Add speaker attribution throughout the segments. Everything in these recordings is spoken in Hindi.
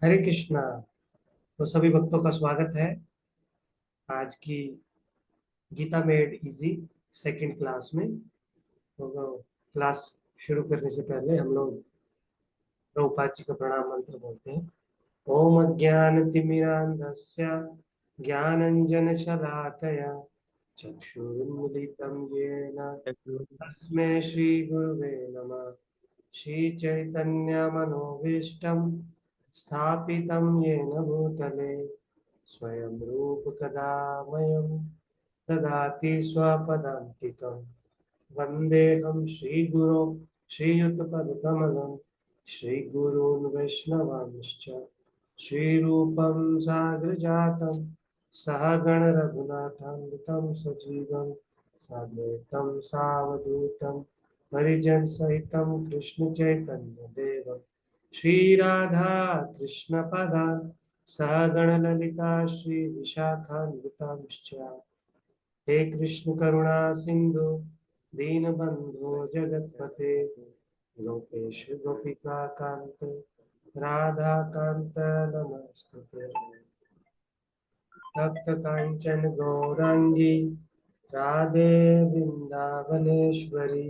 Speaker 1: हरे कृष्णा। तो सभी भक्तों का स्वागत है आज की Gita made easy second class में। तो क्लास शुरू करने से पहले हम लोग प्रभुपाद जी का प्रणाम मंत्र बोलते हैं। ओम अज्ञानतिमिरान्धस्य ज्ञानञ्जनशलाकया चक्षुरुन्मिलितं येन तस्मै श्रीगुरुवे नमः। श्रीचैतन्यमनोभीष्टं स्थापितं येन भूतले स्वयं रूपकदा मह्यं ददाति स्वपदान्तिकं। वन्देऽहं श्रीगुरो श्रीयुतपदकमलं श्रीगुरून् वैष्णवांश्च श्रीरूपं साग्रजातं सहगण रघुनाथान्वितं सजीवं साद्वैतं सावधूतं परिजनसहितं कृष्णचैतन्यदेवं श्रीराधा कृष्णपदान् सहगणललिता श्रीविशाखान्वितांश्च। हे कृष्ण करुणा सिंधु दीनबंधु जगतपते गोपेश गोपिका कांत राधा कांत नमस्ते। तप्त कांचन गौरांगी राधे वृंदावनेश्वरी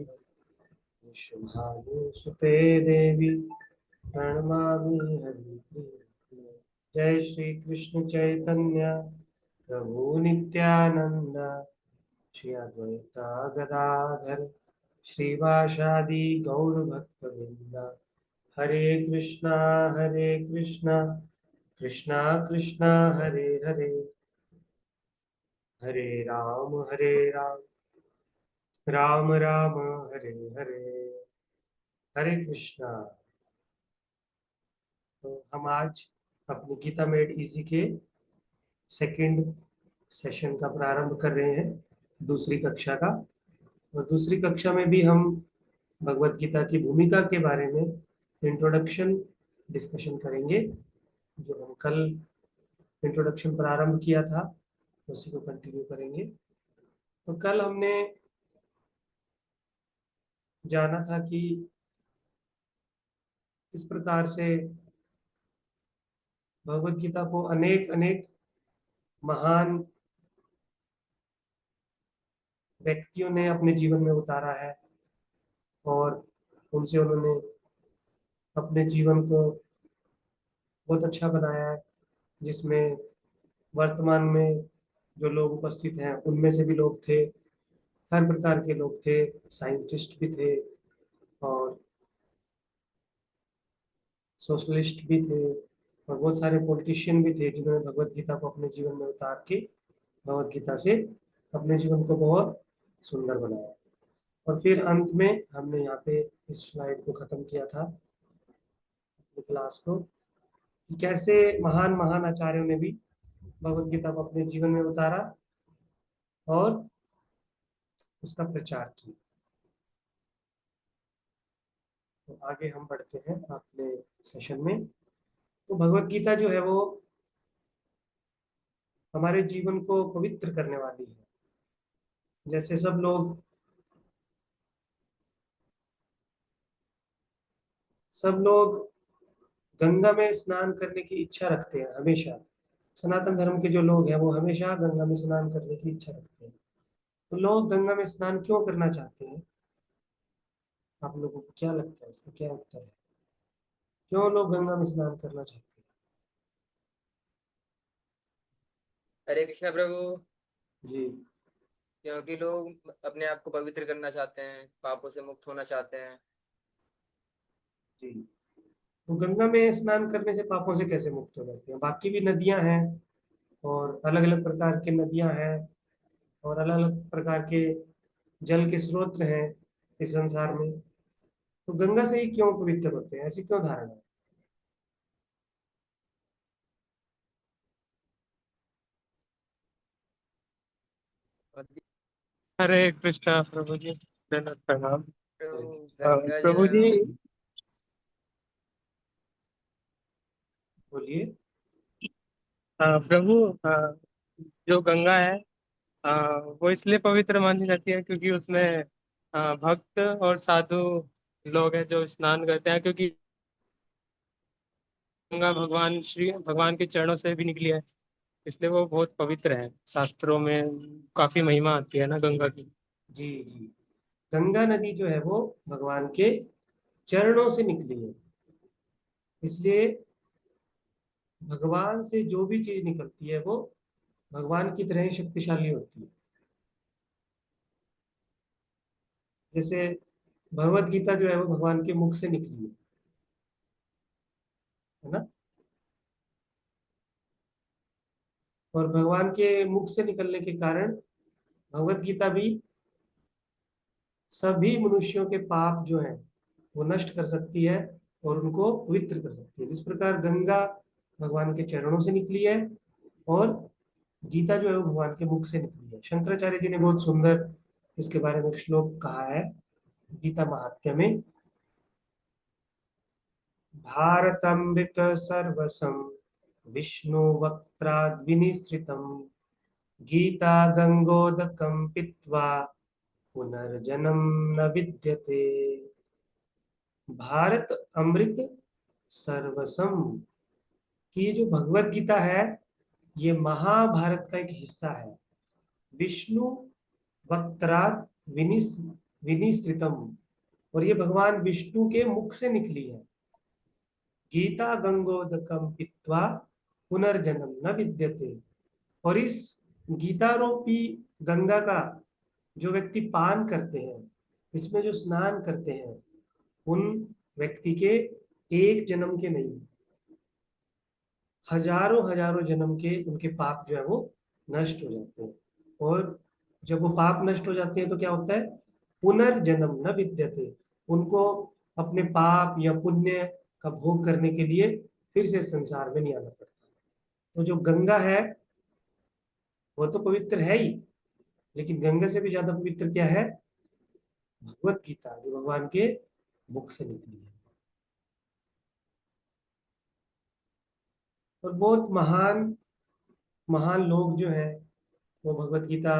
Speaker 1: शुभानुसुते देवी प्रणमामि हरिप्रिय। जय श्री कृष्ण चैतन्य प्रभु नित्यानंद श्री अद्वैता गदाधर श्रीवासादि गौर भक्तवृंद। हरे कृष्णा कृष्णा कृष्णा हरे हरे, हरे राम राम राम हरे हरे। हरे कृष्णा। तो हम आज अपनी गीता मेड इजी के सेकंड सेशन का प्रारंभ कर रहे हैं, दूसरी कक्षा का। और दूसरी कक्षा में भी हम भगवत गीता की भूमिका के बारे में इंट्रोडक्शन डिस्कशन करेंगे। जो हम कल इंट्रोडक्शन प्रारंभ किया था उसी को कंटिन्यू करेंगे। तो कल हमने जाना था कि इस प्रकार से भगवत गीता को अनेक अनेक महान व्यक्तियों ने अपने जीवन में उतारा है और उनसे उन्होंने अपने जीवन को बहुत अच्छा बनाया है, जिसमें वर्तमान में जो लोग उपस्थित हैं उनमें से भी लोग थे, हर प्रकार के लोग थे, साइंटिस्ट भी थे और सोशलिस्ट भी थे और बहुत सारे पॉलिटिशियन भी थे जिन्होंने भगवत गीता को अपने जीवन में उतार के भगवत गीता से अपने जीवन को बहुत सुंदर बनाया। और फिर अंत में हमने यहाँ पे इस स्लाइड को खत्म किया था अपनी क्लास को, कि कैसे महान महान आचार्यों ने भी भगवत गीता को अपने जीवन में उतारा और उसका प्रचार किया। तो आगे हम बढ़ते हैं अपने सेशन में। तो भगवत गीता जो है वो हमारे जीवन को पवित्र करने वाली है। जैसे सब लोग गंगा में स्नान करने की इच्छा रखते हैं हमेशा। सनातन धर्म के जो लोग हैं वो हमेशा गंगा में स्नान करने की इच्छा रखते हैं। तो लोग गंगा में स्नान क्यों करना चाहते हैं? आप लोगों को क्या लगता है, इसका क्या उत्तर है? क्यों लोग गंगा में स्नान करना चाहते
Speaker 2: हरे कृष्णा प्रभु।
Speaker 1: हैं? जी।
Speaker 2: क्योंकि लोग अपने आप को पवित्र करना चाहते हैं, पापों से मुक्त होना चाहते हैं।
Speaker 1: जी। तो गंगा में स्नान करने से पापों से कैसे मुक्त हो जाते हैं? बाकी भी नदियां हैं और अलग अलग प्रकार की नदियां हैं और अलग अलग प्रकार के जल के स्रोत हैं इस संसार में। तो गंगा से ही क्यों पवित्र होते हैं, ऐसी क्यों धारणा है?
Speaker 2: और
Speaker 3: हरे कृष्णा प्रभु जी, दंडवत प्रणाम।
Speaker 2: प्रभु गंगा
Speaker 3: प्रभु जी,
Speaker 2: जल
Speaker 1: बोलिए।
Speaker 3: प्रभु, जो गंगा है, वो इसलिए पवित्र मानी जाती है क्योंकि उसमें भक्त और साधु लोग हैं जो स्नान करते हैं। क्योंकि गंगा भगवान के चरणों से भी निकली है, इसलिए वो बहुत पवित्र है। शास्त्रों में काफी महिमा आती है ना गंगा की।
Speaker 1: जी जी। गंगा नदी जो है वो भगवान के चरणों से निकली है, इसलिए भगवान से जो भी चीज निकलती है वो भगवान की तरह ही शक्तिशाली होती है। जैसे भगवत गीता जो है वो भगवान के मुख से निकली है ना। और भगवान के मुख से निकलने के कारण भगवत गीता भी सभी मनुष्यों के पाप जो है वो नष्ट कर सकती है और उनको पवित्र कर सकती है। जिस प्रकार गंगा भगवान के चरणों से निकली है और गीता जो है वो भगवान के मुख से निकली है। शंकराचार्य जी ने बहुत सुंदर इसके बारे में एक श्लोक कहा है गीता महात्म्य में। भारतमृत सर्वसम विष्णु वक्त्राद् विनिसृतम गीता गंगोदकम पीत्वा पुनर्जन्म न विद्यते। भारत अमृत सर्वसम की ये जो भगवत गीता है ये महाभारत का एक हिस्सा है। विष्णु वक्त्रात् विनिस विनिसृतम, और ये भगवान विष्णु के मुख से निकली है। गीता गंगोदकम पीत्वा पुनर्जन्म न विद्यते, और इस गीता रूपी गंगा का जो व्यक्ति पान करते हैं, इसमें जो स्नान करते हैं, उन व्यक्ति के एक जन्म के नहीं, हजारों हजारों जन्म के उनके पाप जो है वो नष्ट हो जाते हैं। और जब वो पाप नष्ट हो जाते हैं तो क्या होता है, पुनर्जन्म न विद्यते, उनको अपने पाप या पुण्य का भोग करने के लिए फिर से संसार में नहीं आना पड़ता। तो जो गंगा है वो तो पवित्र है ही, लेकिन गंगा से भी ज्यादा पवित्र क्या है, भगवत गीता जो भगवान के मुख से निकली है। और बहुत महान महान लोग जो हैं वो भगवत गीता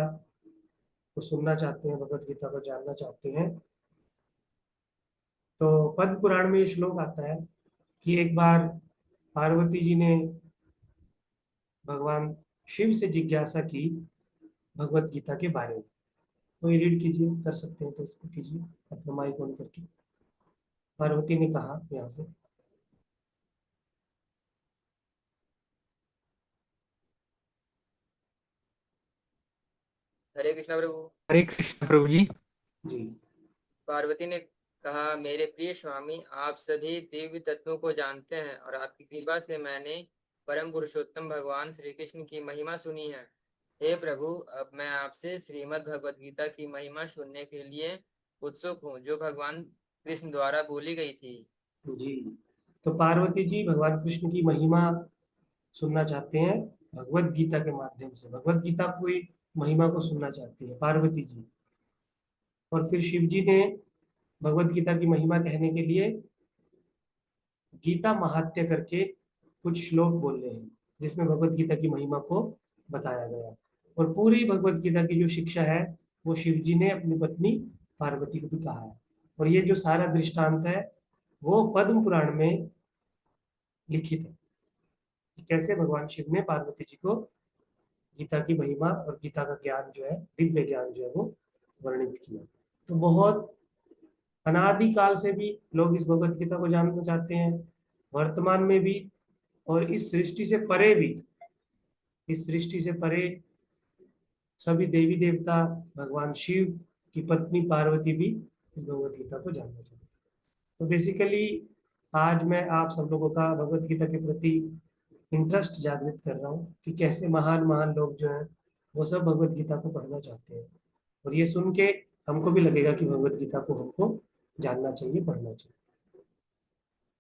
Speaker 1: को सुनना चाहते हैं, भगवत गीता को जानना चाहते हैं। तो पद्म पुराण में ये श्लोक आता है कि एक बार पार्वती जी ने भगवान शिव से जिज्ञासा की भगवत गीता के बारे में। कोई रीड कीजिए, कर सकते हैं तो इसको कीजिए अपना माइक ऑन करके। पार्वती ने कहा यहाँ से,
Speaker 2: हरे कृष्णा प्रभु।
Speaker 3: हरे कृष्ण प्रभु जी।
Speaker 1: जी
Speaker 2: पार्वती ने कहा, मेरे प्रिय स्वामी, आप सभी दिव्य तत्वों को जानते हैं और आपकी कृपा से मैंने परम पुरुषोत्तम भगवान श्री कृष्ण की महिमा सुनी है। हे प्रभु, अब मैं आपसे श्रीमद् भगवद गीता की महिमा सुनने के लिए उत्सुक हूँ, जो भगवान कृष्ण द्वारा बोली गई थी।
Speaker 1: जी। तो पार्वती जी भगवान कृष्ण की महिमा सुनना चाहते हैं भगवत गीता के माध्यम से। भगवत गीता की महिमा को सुनना चाहती है पार्वती जी। और फिर शिव जी ने भगवत गीता की महिमा कहने के लिए गीता महात्म्य करके कुछ श्लोक बोल रहे हैं जिसमें भगवत गीता की महिमा को बताया गया। और पूरी भगवत गीता की जो शिक्षा है वो शिव जी ने अपनी पत्नी पार्वती को भी कहा है। और ये जो सारा दृष्टांत है वो पद्म पुराण में लिखित है कि कैसे भगवान शिव ने पार्वती जी को गीता की महिमा और गीता का ज्ञान जो है, दिव्य ज्ञान जो है वो वर्णित किया। तो बहुत अनादि काल से भी लोग इस भगवत गीता को जानना चाहते हैं, वर्तमान में भी, और इस सृष्टि से परे भी। इस सृष्टि से परे सभी देवी देवता, भगवान शिव की पत्नी पार्वती भी इस भगवत गीता को जानना चाहते हैं। तो बेसिकली आज मैं आप सब लोगों का भगवत गीता के प्रति इंटरेस्ट जागृत कर रहा हूँ कि कैसे महान महान लोग जो हैं वो सब भगवत गीता को पढ़ना चाहते हैं। और ये सुन के हमको भी लगेगा कि भगवत गीता को हमको जानना चाहिए, पढ़ना चाहिए।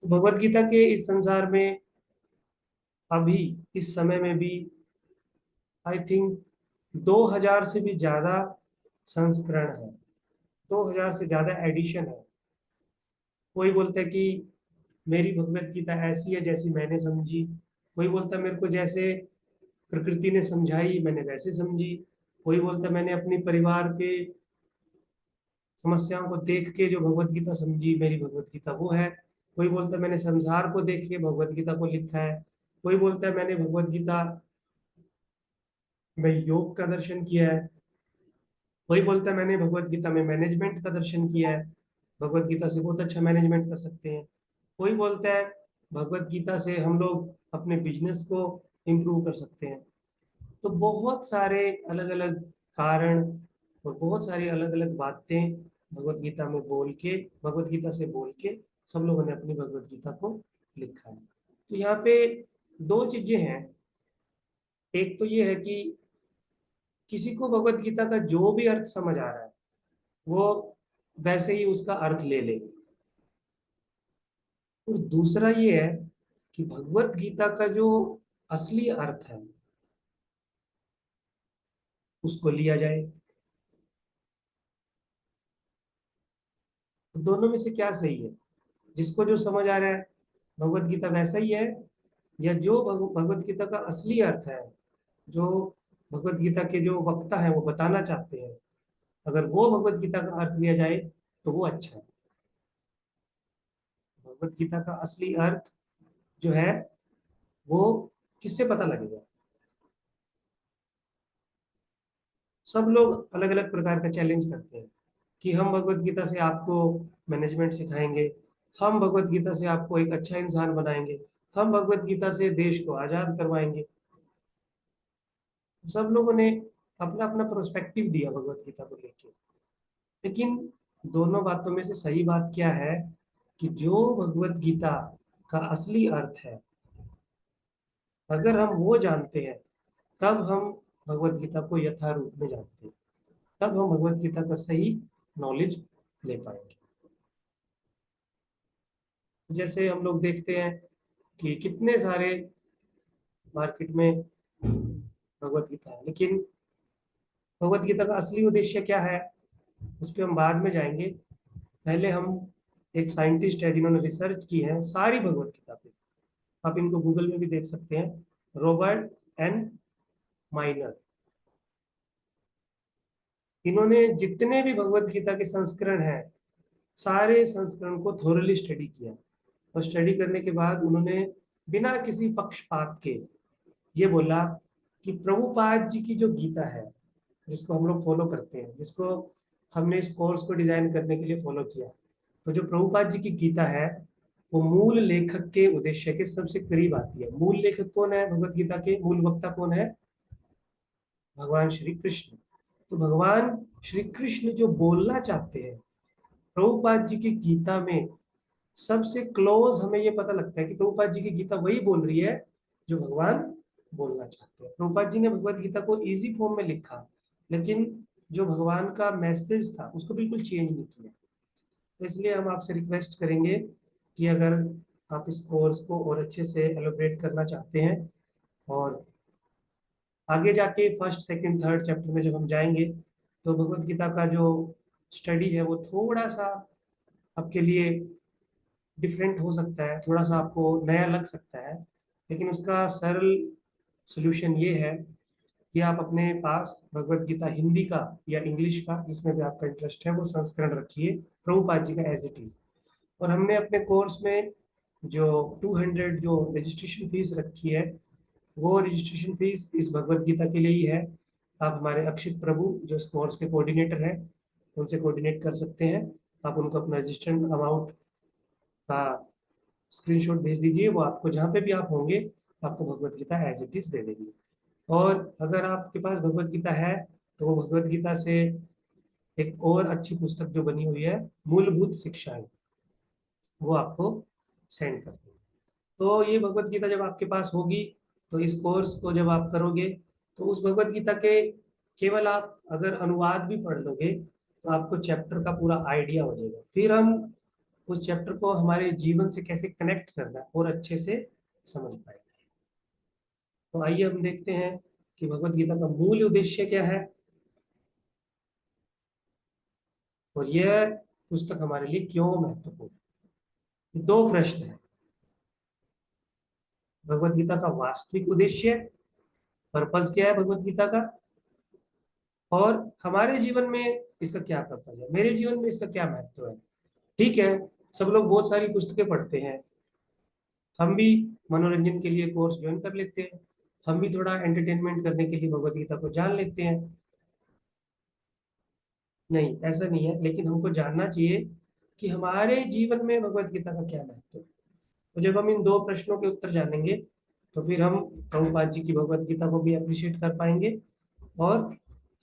Speaker 1: तो भगवत गीता के इस संसार में अभी इस समय में भी आई थिंक 2000 से भी ज्यादा संस्करण है, 2000 से ज्यादा एडिशन है। कोई बोलता है कि मेरी भगवत गीता ऐसी है जैसी मैंने समझी, कोई बोलता है मेरे को जैसे प्रकृति ने समझाई मैंने वैसे समझी, कोई बोलता है मैंने अपने परिवार के समस्याओं को देख के जो भगवत गीता समझी, मेरी भगवत गीता वो है। कोई बोलता है मैंने संसार को देख के भगवत गीता को लिखा है, कोई बोलता है मैंने भगवत गीता में योग का दर्शन किया है, कोई बोलता है मैंने भगवत गीता में मैनेजमेंट का दर्शन किया है, भगवत गीता से बहुत अच्छा मैनेजमेंट कर सकते हैं। कोई बोलता है भगवत गीता से हम लोग अपने बिजनेस को इम्प्रूव कर सकते हैं। तो बहुत सारे अलग अलग कारण और बहुत सारी अलग अलग बातें भगवत गीता में बोल के, भगवत गीता से बोल के सब लोगों ने अपनी भगवत गीता को लिखा है। तो यहाँ पे दो चीजें हैं। एक तो ये है कि किसी को भगवत गीता का जो भी अर्थ समझ आ रहा है वो वैसे ही उसका अर्थ ले ले, और दूसरा ये है कि भगवत गीता का जो असली अर्थ है उसको लिया जाए। तो दोनों में से क्या सही है? जिसको जो समझ आ रहा है भगवत गीता वैसा ही है, या जो भगवत गीता का असली अर्थ है, जो भगवत गीता के जो वक्ता है वो बताना चाहते हैं, अगर वो भगवत गीता का अर्थ लिया जाए तो वो अच्छा है। भगवत गीता का असली अर्थ जो है वो किससे पता लगेगा? सब लोग अलग अलग प्रकार का चैलेंज करते हैं कि हम भगवत गीता से आपको मैनेजमेंट सिखाएंगे, हम भगवत गीता से आपको एक अच्छा इंसान बनाएंगे, हम भगवत गीता से देश को आजाद करवाएंगे। सब लोगों ने अपना अपना प्रोस्पेक्टिव दिया भगवत गीता को लेके। लेकिन दोनों बातों में से सही बात क्या है कि जो भगवत गीता का असली अर्थ है, अगर हम वो जानते हैं तब हम भगवत गीता को यथारूप में जानते हैं, तब हम भगवत गीता का सही नॉलेज ले पाएंगे। जैसे हम लोग देखते हैं कि कितने सारे मार्केट में भगवत गीता है, लेकिन भगवत गीता का असली उद्देश्य क्या है उस पर हम बाद में जाएंगे। पहले हम, एक साइंटिस्ट है जिन्होंने रिसर्च की है सारी भगवत गीता पे, आप इनको गूगल में भी देख सकते हैं, रॉबर्ट एन माइनर। इन्होंने जितने भी भगवत गीता के संस्करण हैं सारे संस्करण को थोरली स्टडी किया, और स्टडी करने के बाद उन्होंने बिना किसी पक्षपात के ये बोला कि प्रभुपाद जी की जो गीता है, जिसको हम लोग फॉलो करते हैं, जिसको हमने इस कोर्स को डिजाइन करने के लिए फॉलो किया, तो जो प्रभुपाद जी की गीता है वो मूल लेखक के उद्देश्य के सबसे करीब आती है। मूल लेखक कौन है भगवत गीता के? मूल वक्ता कौन है? भगवान श्री कृष्ण। तो भगवान श्री कृष्ण जो बोलना चाहते हैं प्रभुपाद जी की गीता में सबसे क्लोज हमें ये पता लगता है कि प्रभुपाद जी की गीता वही बोल रही है जो भगवान बोलना चाहते हैं। प्रभुपाद जी ने भगवत गीता को इजी फॉर्म में लिखा, लेकिन जो भगवान का मैसेज था उसको बिल्कुल चेंज नहीं किया। तो इसलिए हम आपसे रिक्वेस्ट करेंगे कि अगर आप इस कोर्स को और अच्छे से एलोब्रेट करना चाहते हैं, और आगे जाके फर्स्ट सेकंड थर्ड चैप्टर में जब हम जाएंगे तो भगवत गीता का जो स्टडी है वो थोड़ा सा आपके लिए डिफरेंट हो सकता है, थोड़ा सा आपको नया लग सकता है, लेकिन उसका सरल सॉल्यूशन ये है कि आप अपने पास भगवत गीता हिंदी का या इंग्लिश का, जिसमें भी आपका इंटरेस्ट है, वो संस्करण रखिए प्रभुपाद जी का एज इट इज। और हमने अपने कोर्स में जो 200 जो रजिस्ट्रेशन फीस रखी है, वो रजिस्ट्रेशन फीस इस भगवत गीता के लिए ही है। आप हमारे अक्षित प्रभु जो इस कोर्स के कोऑर्डिनेटर हैं उनसे कोऑर्डिनेट कर सकते हैं। आप उनको अपना रजिस्ट्रेशन अमाउंट का स्क्रीनशॉट भेज दीजिए, वो आपको जहाँ पे भी आप होंगे आपको Bhagavad Gita as it is दे देंगे। और अगर आपके पास भगवत गीता है तो वो भगवत गीता से एक और अच्छी पुस्तक जो बनी हुई है मूलभूत शिक्षाएं, वो आपको सेंड कर देंगे। तो ये भगवत गीता जब आपके पास होगी तो इस कोर्स को जब आप करोगे तो उस भगवत गीता के केवल आप अगर अनुवाद भी पढ़ लोगे तो आपको चैप्टर का पूरा आइडिया हो जाएगा। फिर हम उस चैप्टर को हमारे जीवन से कैसे कनेक्ट करना है और अच्छे से समझ पाएंगे। तो आइए हम देखते हैं कि भगवत गीता का मूल उद्देश्य क्या है, और यह पुस्तक हमारे लिए क्यों महत्वपूर्ण है। दो प्रश्न है, भगवत गीता का वास्तविक उद्देश्य, पर्पस क्या है भगवत गीता का, और हमारे जीवन में इसका क्या पर्पस है, मेरे जीवन में इसका क्या महत्व है। ठीक है, सब लोग बहुत सारी पुस्तकें पढ़ते हैं, हम भी मनोरंजन के लिए कोर्स ज्वाइन कर लेते हैं, हम भी थोड़ा एंटरटेनमेंट करने के लिए भगवत गीता को जान लेते हैं। नहीं, ऐसा नहीं है, लेकिन हमको जानना चाहिए कि हमारे जीवन में भगवत गीता का क्या महत्व है। तो जब हम इन दो प्रश्नों के उत्तर जानेंगे तो फिर हम प्रभुपाद जी की भगवत गीता को भी अप्रिशिएट कर पाएंगे, और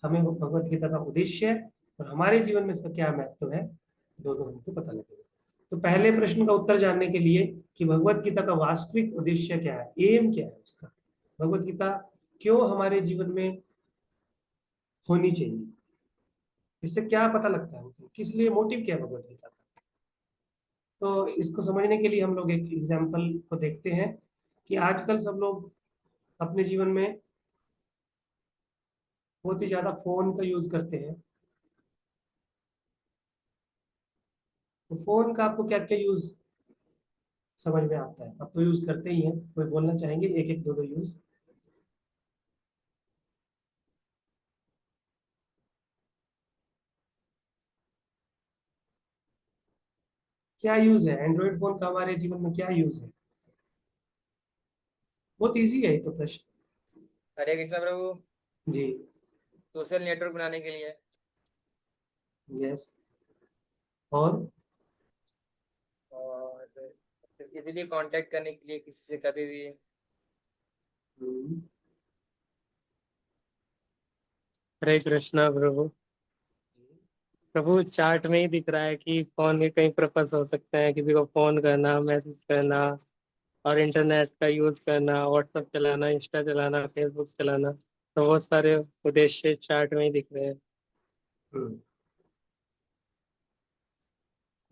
Speaker 1: हमें वो भगवत गीता का उद्देश्य और हमारे जीवन में इसका क्या महत्व है, दोनों हमको पता लगेगा। तो पहले प्रश्न का उत्तर जानने के लिए कि भगवत गीता का वास्तविक उद्देश्य क्या है, एम क्या है उसका, भगवत गीता क्यों हमारे जीवन में होनी चाहिए, इससे क्या पता लगता है हमको, किस लिए, मोटिव क्या है भगवत गीता का। तो इसको समझने के लिए हम लोग एक एग्जाम्पल को देखते हैं कि आजकल सब लोग अपने जीवन में बहुत ही ज्यादा फोन का यूज करते हैं। तो फोन का आपको क्या क्या यूज समझ में आता है, आप तो यूज करते ही हैं, कोई बोलना चाहेंगे, एक एक दो दो यूज। क्या यूज है एंड्रॉइड फोन का हमारे जीवन में, क्या यूज है? बहुत इजी है ये तो प्रश्न।
Speaker 2: हरे कृष्णा प्रभु।
Speaker 1: जी।
Speaker 2: सोशल नेटवर्क बनाने के लिए।
Speaker 1: यस। और
Speaker 2: और इजीली कांटेक्ट करने के लिए किसी से कभी भी।
Speaker 1: हम्म,
Speaker 3: हरे कृष्णा प्रभु। प्रभु चार्ट में ही दिख रहा है कि फोन के कई पर्पस हो सकते हैं, किसी को फोन करना, मैसेज करना, और इंटरनेट का यूज करना, व्हाट्सएप चलाना, इंस्टा चलाना, फेसबुक चलाना, तो बहुत सारे उद्देश्य चार्ट में ही दिख रहे हैं।
Speaker 1: हम्म।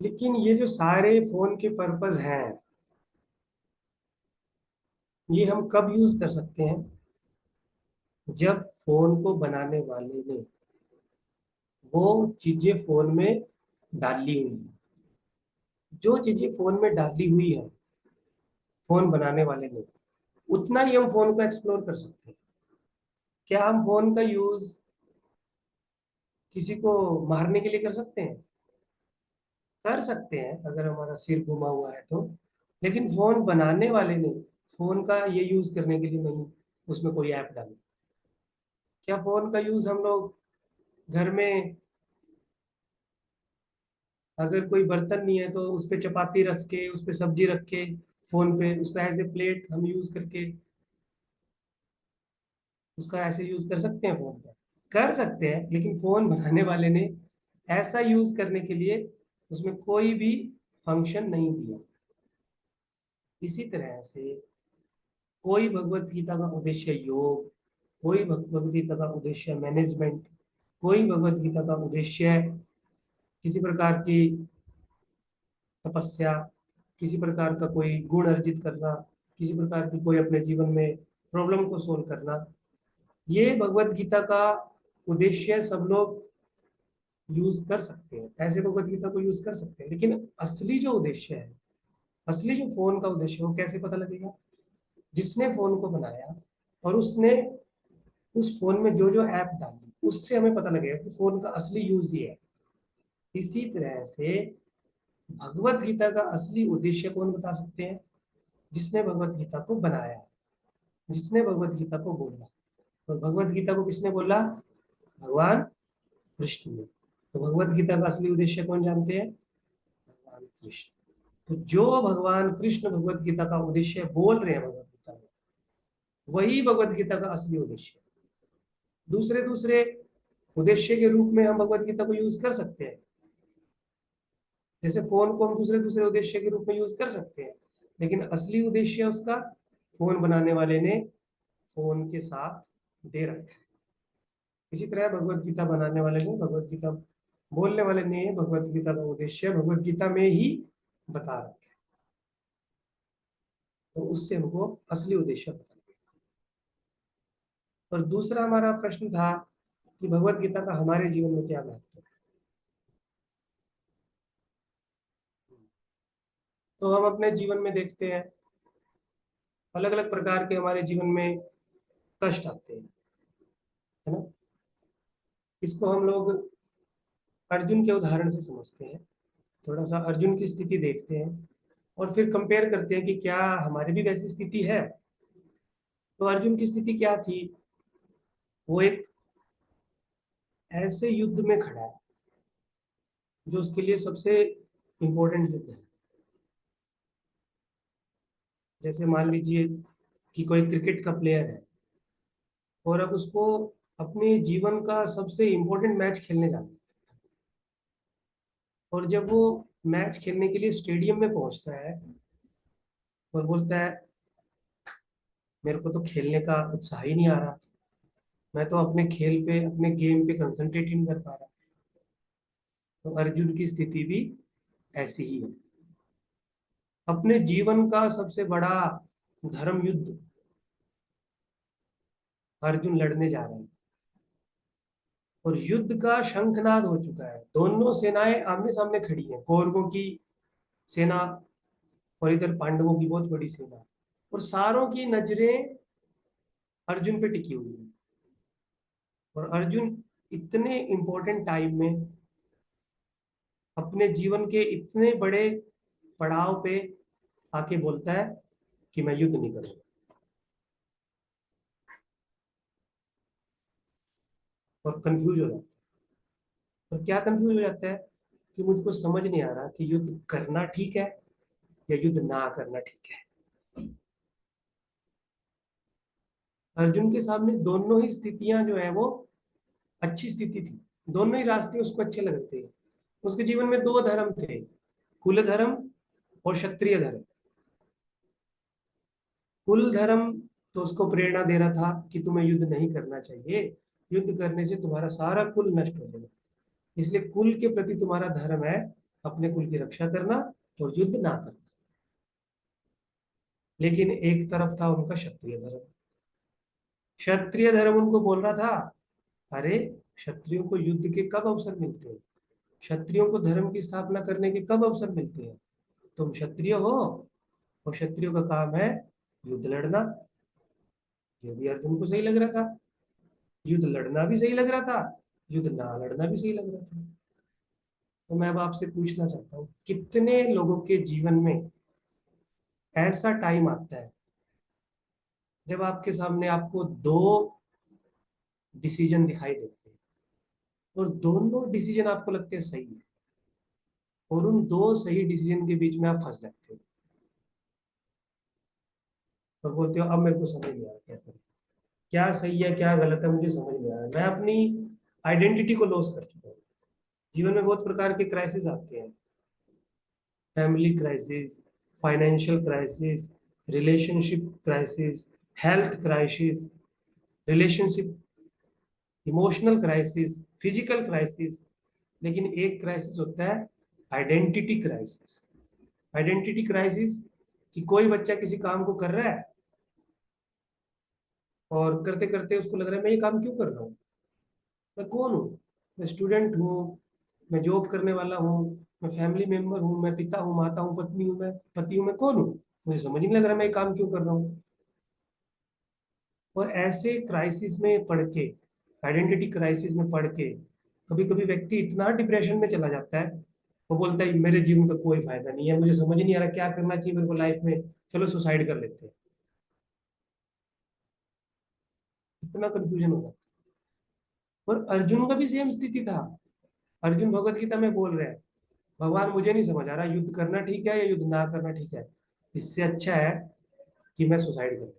Speaker 1: लेकिन ये जो सारे फोन के पर्पस हैं, ये हम कब यूज कर सकते हैं? जब फोन को बनाने वाले ने वो चीजें फोन में डाली हुई हैं। जो चीजें फोन में डाली हुई है फोन बनाने वाले ने, उतना ही हम फोन को एक्सप्लोर कर सकते हैं। क्या हम फोन का यूज किसी को मारने के लिए कर सकते हैं? कर सकते हैं अगर हमारा सिर घुमा हुआ है तो। लेकिन फोन बनाने वाले ने फोन का ये यूज करने के लिए नहीं उसमें कोई ऐप डाली। क्या फोन का यूज हम लोग घर में, अगर कोई बर्तन नहीं है तो उस पे चपाती रख के, उस पे सब्जी रख के, फोन पे उसको एज ए प्लेट हम यूज करके उसका ऐसे यूज कर सकते हैं? फोन का कर सकते हैं, लेकिन फोन बनाने वाले ने ऐसा यूज करने के लिए उसमें कोई भी फंक्शन नहीं दिया। इसी तरह से कोई भगवत गीता का उद्देश्य योग, कोई भगवत गीता का उद्देश्य मैनेजमेंट, कोई भगवत गीता का उद्देश्य किसी प्रकार की तपस्या, किसी प्रकार का कोई गुण अर्जित करना, किसी प्रकार की कोई अपने जीवन में प्रॉब्लम को सोल्व करना, ये भगवत गीता का उद्देश्य सब लोग यूज कर सकते हैं, ऐसे भगवत गीता को यूज कर सकते हैं। लेकिन असली जो उद्देश्य है, असली जो फोन का उद्देश्य है, वो कैसे पता लगेगा? जिसने फोन को बनाया और उसने उस फोन में जो जो ऐप डाली, उससे हमें पता लगेगा कि फोन का असली यूज ये है। इसी तरह से भगवत गीता का असली उद्देश्य कौन बता सकते हैं? जिसने भगवत गीता को बनाया, जिसने भगवत गीता को बोला। और भगवत गीता को किसने बोला? भगवान कृष्ण ने। तो भगवत गीता का असली उद्देश्य कौन जानते हैं? भगवान कृष्ण। तो जो भगवान कृष्ण भगवत गीता का उद्देश्य बोल रहे हैं भगवत गीता में, वही भगवत गीता का असली उद्देश्य है। दूसरे दूसरे उद्देश्य के रूप में हम भगवत गीता को यूज कर सकते हैं, जैसे फोन को हम दूसरे दूसरे उद्देश्य के रूप में यूज कर सकते हैं, लेकिन असली उद्देश्य उसका फोन बनाने वाले ने फोन के साथ दे रखा है। इसी तरह भगवत गीता बनाने वाले ने, भगवत गीता बोलने वाले ने भगवत गीता का उद्देश्य भगवत गीता में ही बता रखा है। तो उससे हमको असली उद्देश्य पता लगेगा। और दूसरा हमारा प्रश्न था कि भगवत गीता का हमारे जीवन में क्या महत्व है। तो हम अपने जीवन में देखते हैं अलग अलग प्रकार के हमारे जीवन में कष्ट आते हैं, है ना। इसको हम लोग अर्जुन के उदाहरण से समझते हैं थोड़ा सा अर्जुन की स्थिति देखते हैं और फिर कंपेयर करते हैं कि क्या हमारी भी वैसी स्थिति है। तो अर्जुन की स्थिति क्या थी? वो एक ऐसे युद्ध में खड़ा है जो उसके लिए सबसे इम्पोर्टेंट युद्ध है। जैसे मान लीजिए कि कोई क्रिकेट का प्लेयर है और अब उसको अपने जीवन का सबसे इम्पोर्टेंट मैच खेलने जाना है। और जब वो मैच खेलने के लिए स्टेडियम में पहुंचता है और बोलता है मेरे को तो खेलने का उत्साह ही नहीं आ रहा, मैं तो अपने खेल पे अपने गेम पे कंसंट्रेट ही नहीं कर पा रहा। तो अर्जुन की स्थिति भी ऐसी ही है। अपने जीवन का सबसे बड़ा धर्म युद्ध अर्जुन लड़ने जा रहे हैं और युद्ध का शंखनाद हो चुका है। दोनों सेनाएं आमने सामने खड़ी हैं, कौरवों की सेना और इधर पांडवों की बहुत बड़ी सेना, और सारों की नजरें अर्जुन पे टिकी हुई है। और अर्जुन इतने इंपॉर्टेंट टाइम में अपने जीवन के इतने बड़े पड़ाव पे आके बोलता है कि मैं युद्ध नहीं करूंगा। और कंफ्यूज हो जाता है। और क्या कंफ्यूज हो जाता है कि मुझको समझ नहीं आ रहा कि युद्ध करना ठीक है या युद्ध ना करना ठीक है। अर्जुन के सामने दोनों ही स्थितियां जो है वो अच्छी स्थिति थी। दोनों ही रास्ते उसको अच्छे लगते थे। उसके जीवन में दो धर्म थे, कुल धर्म और क्षत्रिय धर्म। कुल धर्म तो उसको प्रेरणा दे रहा था कि तुम्हें युद्ध नहीं करना चाहिए, युद्ध करने से तुम्हारा सारा कुल नष्ट हो जाएगा, इसलिए कुल के प्रति तुम्हारा धर्म है अपने कुल की रक्षा करना और युद्ध ना करना। लेकिन एक तरफ था उनका क्षत्रिय धर्म। क्षत्रिय धर्म उनको बोल रहा था अरे क्षत्रियों को युद्ध के कब अवसर मिलते हैं, क्षत्रियों को धर्म की स्थापना करने के कब अवसर मिलते हैं, तुम क्षत्रिय हो और क्षत्रियों का काम है युद्ध लड़ना। ये भी अर्जुन को सही लग रहा था, युद्ध लड़ना भी सही लग रहा था, युद्ध ना लड़ना भी सही लग रहा था। तो मैं अब आपसे पूछना चाहता हूँ कितने लोगों के जीवन में ऐसा टाइम आता है जब आपके सामने आपको दो डिसीजन दिखाई देते हैं और दोनों डिसीजन आपको लगते हैं सही है, और उन दो सही डिसीजन के बीच में आप फंस जाते हो और बोलते हो अब मेरे को समझ नहीं आ रहा क्या करें, क्या सही है क्या गलत है मुझे समझ नहीं आ रहा। मैं अपनी आइडेंटिटी को लॉस कर चुका हूँ। जीवन में बहुत प्रकार के क्राइसिस आते हैं, family crisis, financial crisis, relationship crisis, health crisis, relationship, emotional crisis, physical crisis. लेकिन एक क्राइसिस होता है आइडेंटिटी क्राइसिस। आइडेंटिटी क्राइसिस कि कोई बच्चा किसी काम को कर रहा है और करते करते उसको लग रहा है मैं ये काम क्यों कर रहा हूँ, मैं कौन हूँ, मैं स्टूडेंट हूँ, मैं जॉब करने वाला हूँ, मैं फैमिली मेंबर हूँ, मैं पिता हूँ, माता हूँ, पत्नी हूँ, मैं पति हूँ, मैं कौन हूँ, मुझे समझ नहीं लग रहा मैं ये काम क्यों कर रहा हूँ। और ऐसे क्राइसिस में पढ़ के, आइडेंटिटी क्राइसिस में पढ़ के कभी कभी व्यक्ति इतना डिप्रेशन में चला जाता है, वो बोलता है मेरे जीवन का कोई फायदा नहीं है, मुझे समझ नहीं आ रहा क्या करना चाहिए मेरे को लाइफ में, चलो सुसाइड कर लेते हैं। इतना कंफ्यूजन हो जाता है। और अर्जुन का भी सेम स्थिति था। अर्जुन भगवत गीता में बोल रहे हैं भगवान मुझे नहीं समझ आ रहा युद्ध करना ठीक है या युद्ध ना करना ठीक है, इससे अच्छा है कि मैं सुसाइड कर लूं।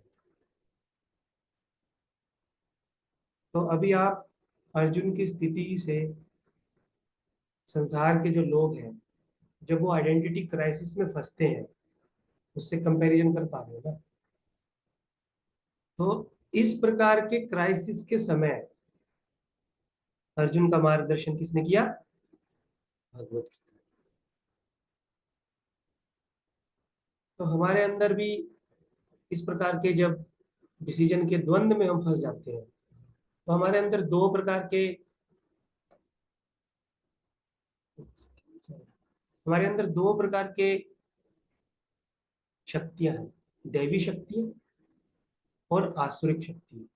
Speaker 1: तो अभी आप अर्जुन की स्थिति से संसार के जो लोग हैं जब वो आइडेंटिटी क्राइसिस में फंसते हैं उससे कंपैरिजन कर पा रहे हो ना। तो इस प्रकार के क्राइसिस के समय अर्जुन का मार्गदर्शन किसने किया? भगवत गीता। तो हमारे अंदर भी इस प्रकार के जब डिसीजन के द्वंद में हम फंस जाते हैं तो हमारे अंदर दो प्रकार के, हमारे अंदर दो प्रकार के शक्तियां हैं, दैवी शक्तियां और आसुरिक शक्ति।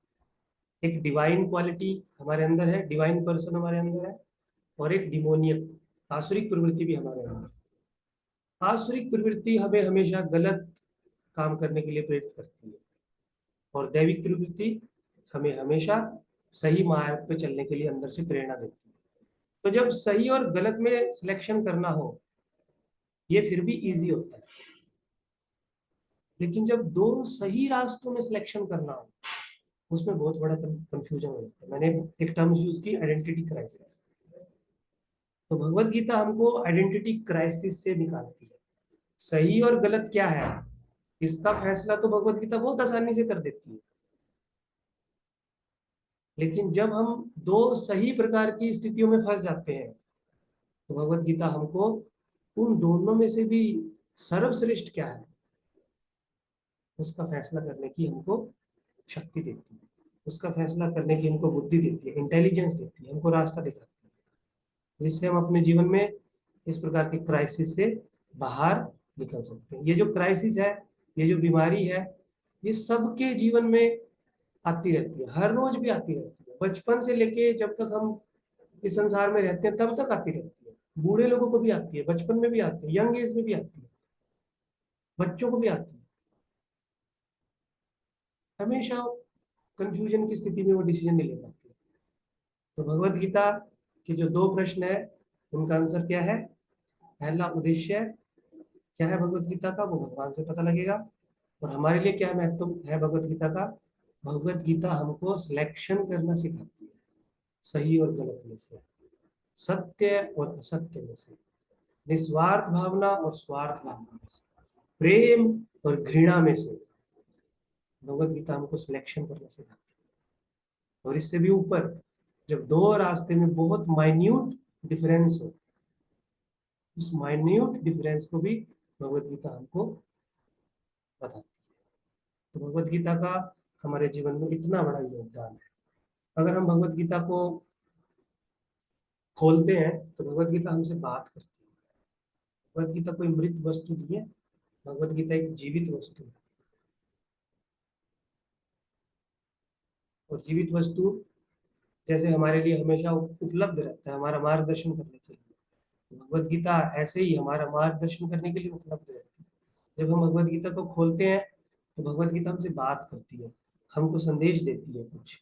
Speaker 1: एक डिवाइन क्वालिटी हमारे अंदर है, डिवाइन पर्सन हमारे अंदर है, और एक डिमोनियक आसुरिक प्रवृत्ति भी हमारे अंदर है। आसुरिक प्रवृत्ति हमें हमेशा गलत काम करने के लिए प्रेरित करती है, और दैविक प्रवृत्ति हमें हमेशा सही मार्ग पे चलने के लिए अंदर से प्रेरणा देती है। तो जब सही और गलत में सिलेक्शन करना हो, ये फिर भी इजी होता है, लेकिन जब दो सही रास्तों में सिलेक्शन करना हो, उसमें बहुत बड़ा कंफ्यूजन हो जाता है। मैंने एक टर्म यूज की, आइडेंटिटी क्राइसिस। तो भगवत गीता हमको आइडेंटिटी क्राइसिस से निकालती है। सही और गलत क्या है, इसका फैसला तो भगवत गीता बहुत आसानी से कर देती है, लेकिन जब हम दो सही प्रकार की स्थितियों में फंस जाते हैं, तो भगवत गीता हमको उन दोनों में से भी सर्वश्रेष्ठ क्या है उसका फैसला करने की हमको शक्ति देती है, उसका फैसला करने की हमको बुद्धि देती है, इंटेलिजेंस देती है, हमको रास्ता दिखाती है, जिससे हम अपने जीवन में इस प्रकार के क्राइसिस से बाहर निकल सकते हैं। ये जो क्राइसिस है, ये जो बीमारी है, ये सबके जीवन में आती रहती है, हर रोज भी आती रहती है। बचपन से लेके जब तक हम इस संसार में रहते हैं तब तक आती रहती है। बूढ़े लोगों को भी आती है, बचपन में भी आती है, यंग एज में भी आती है, बच्चों को भी आती है। हमेशा कंफ्यूजन की स्थिति में वो डिसीजन नहीं ले पाती है। तो भगवत गीता के जो दो प्रश्न है, उनका आंसर क्या है? पहला उद्देश्य क्या है भगवत गीता का, वो भगवान से पता लगेगा। और हमारे लिए क्या महत्व है भगवत गीता का? भगवत गीता हमको सिलेक्शन करना सिखाती है, सही और गलत में से, सत्य और असत्य में से, निस्वार्थ भावना और स्वार्थ भावना में से, प्रेम और घृणा में से। भगवत गीता हमको सिलेक्शन करना सिखाती है। और इससे भी ऊपर, जब दो रास्ते में बहुत माइन्यूट डिफरेंस हो, उस माइन्यूट डिफरेंस को भी भगवत गीता हमको बताती है। तो भगवत गीता का हमारे जीवन में इतना बड़ा योगदान है। अगर हम भगवत गीता को खोलते हैं तो भगवत गीता हमसे बात करती है। भगवत गीता कोई मृत वस्तु नहीं है, भगवत गीता एक जीवित वस्तु है। और जीवित वस्तु जैसे हमारे लिए हमेशा उपलब्ध रहता है हमारा मार्गदर्शन करने के लिए, तो भगवत गीता ऐसे ही हमारा मार्गदर्शन करने के लिए उपलब्ध रहती है। जब हम भगवत गीता को खोलते हैं तो भगवत गीता हमसे बात करती है, हमको संदेश देती है, कुछ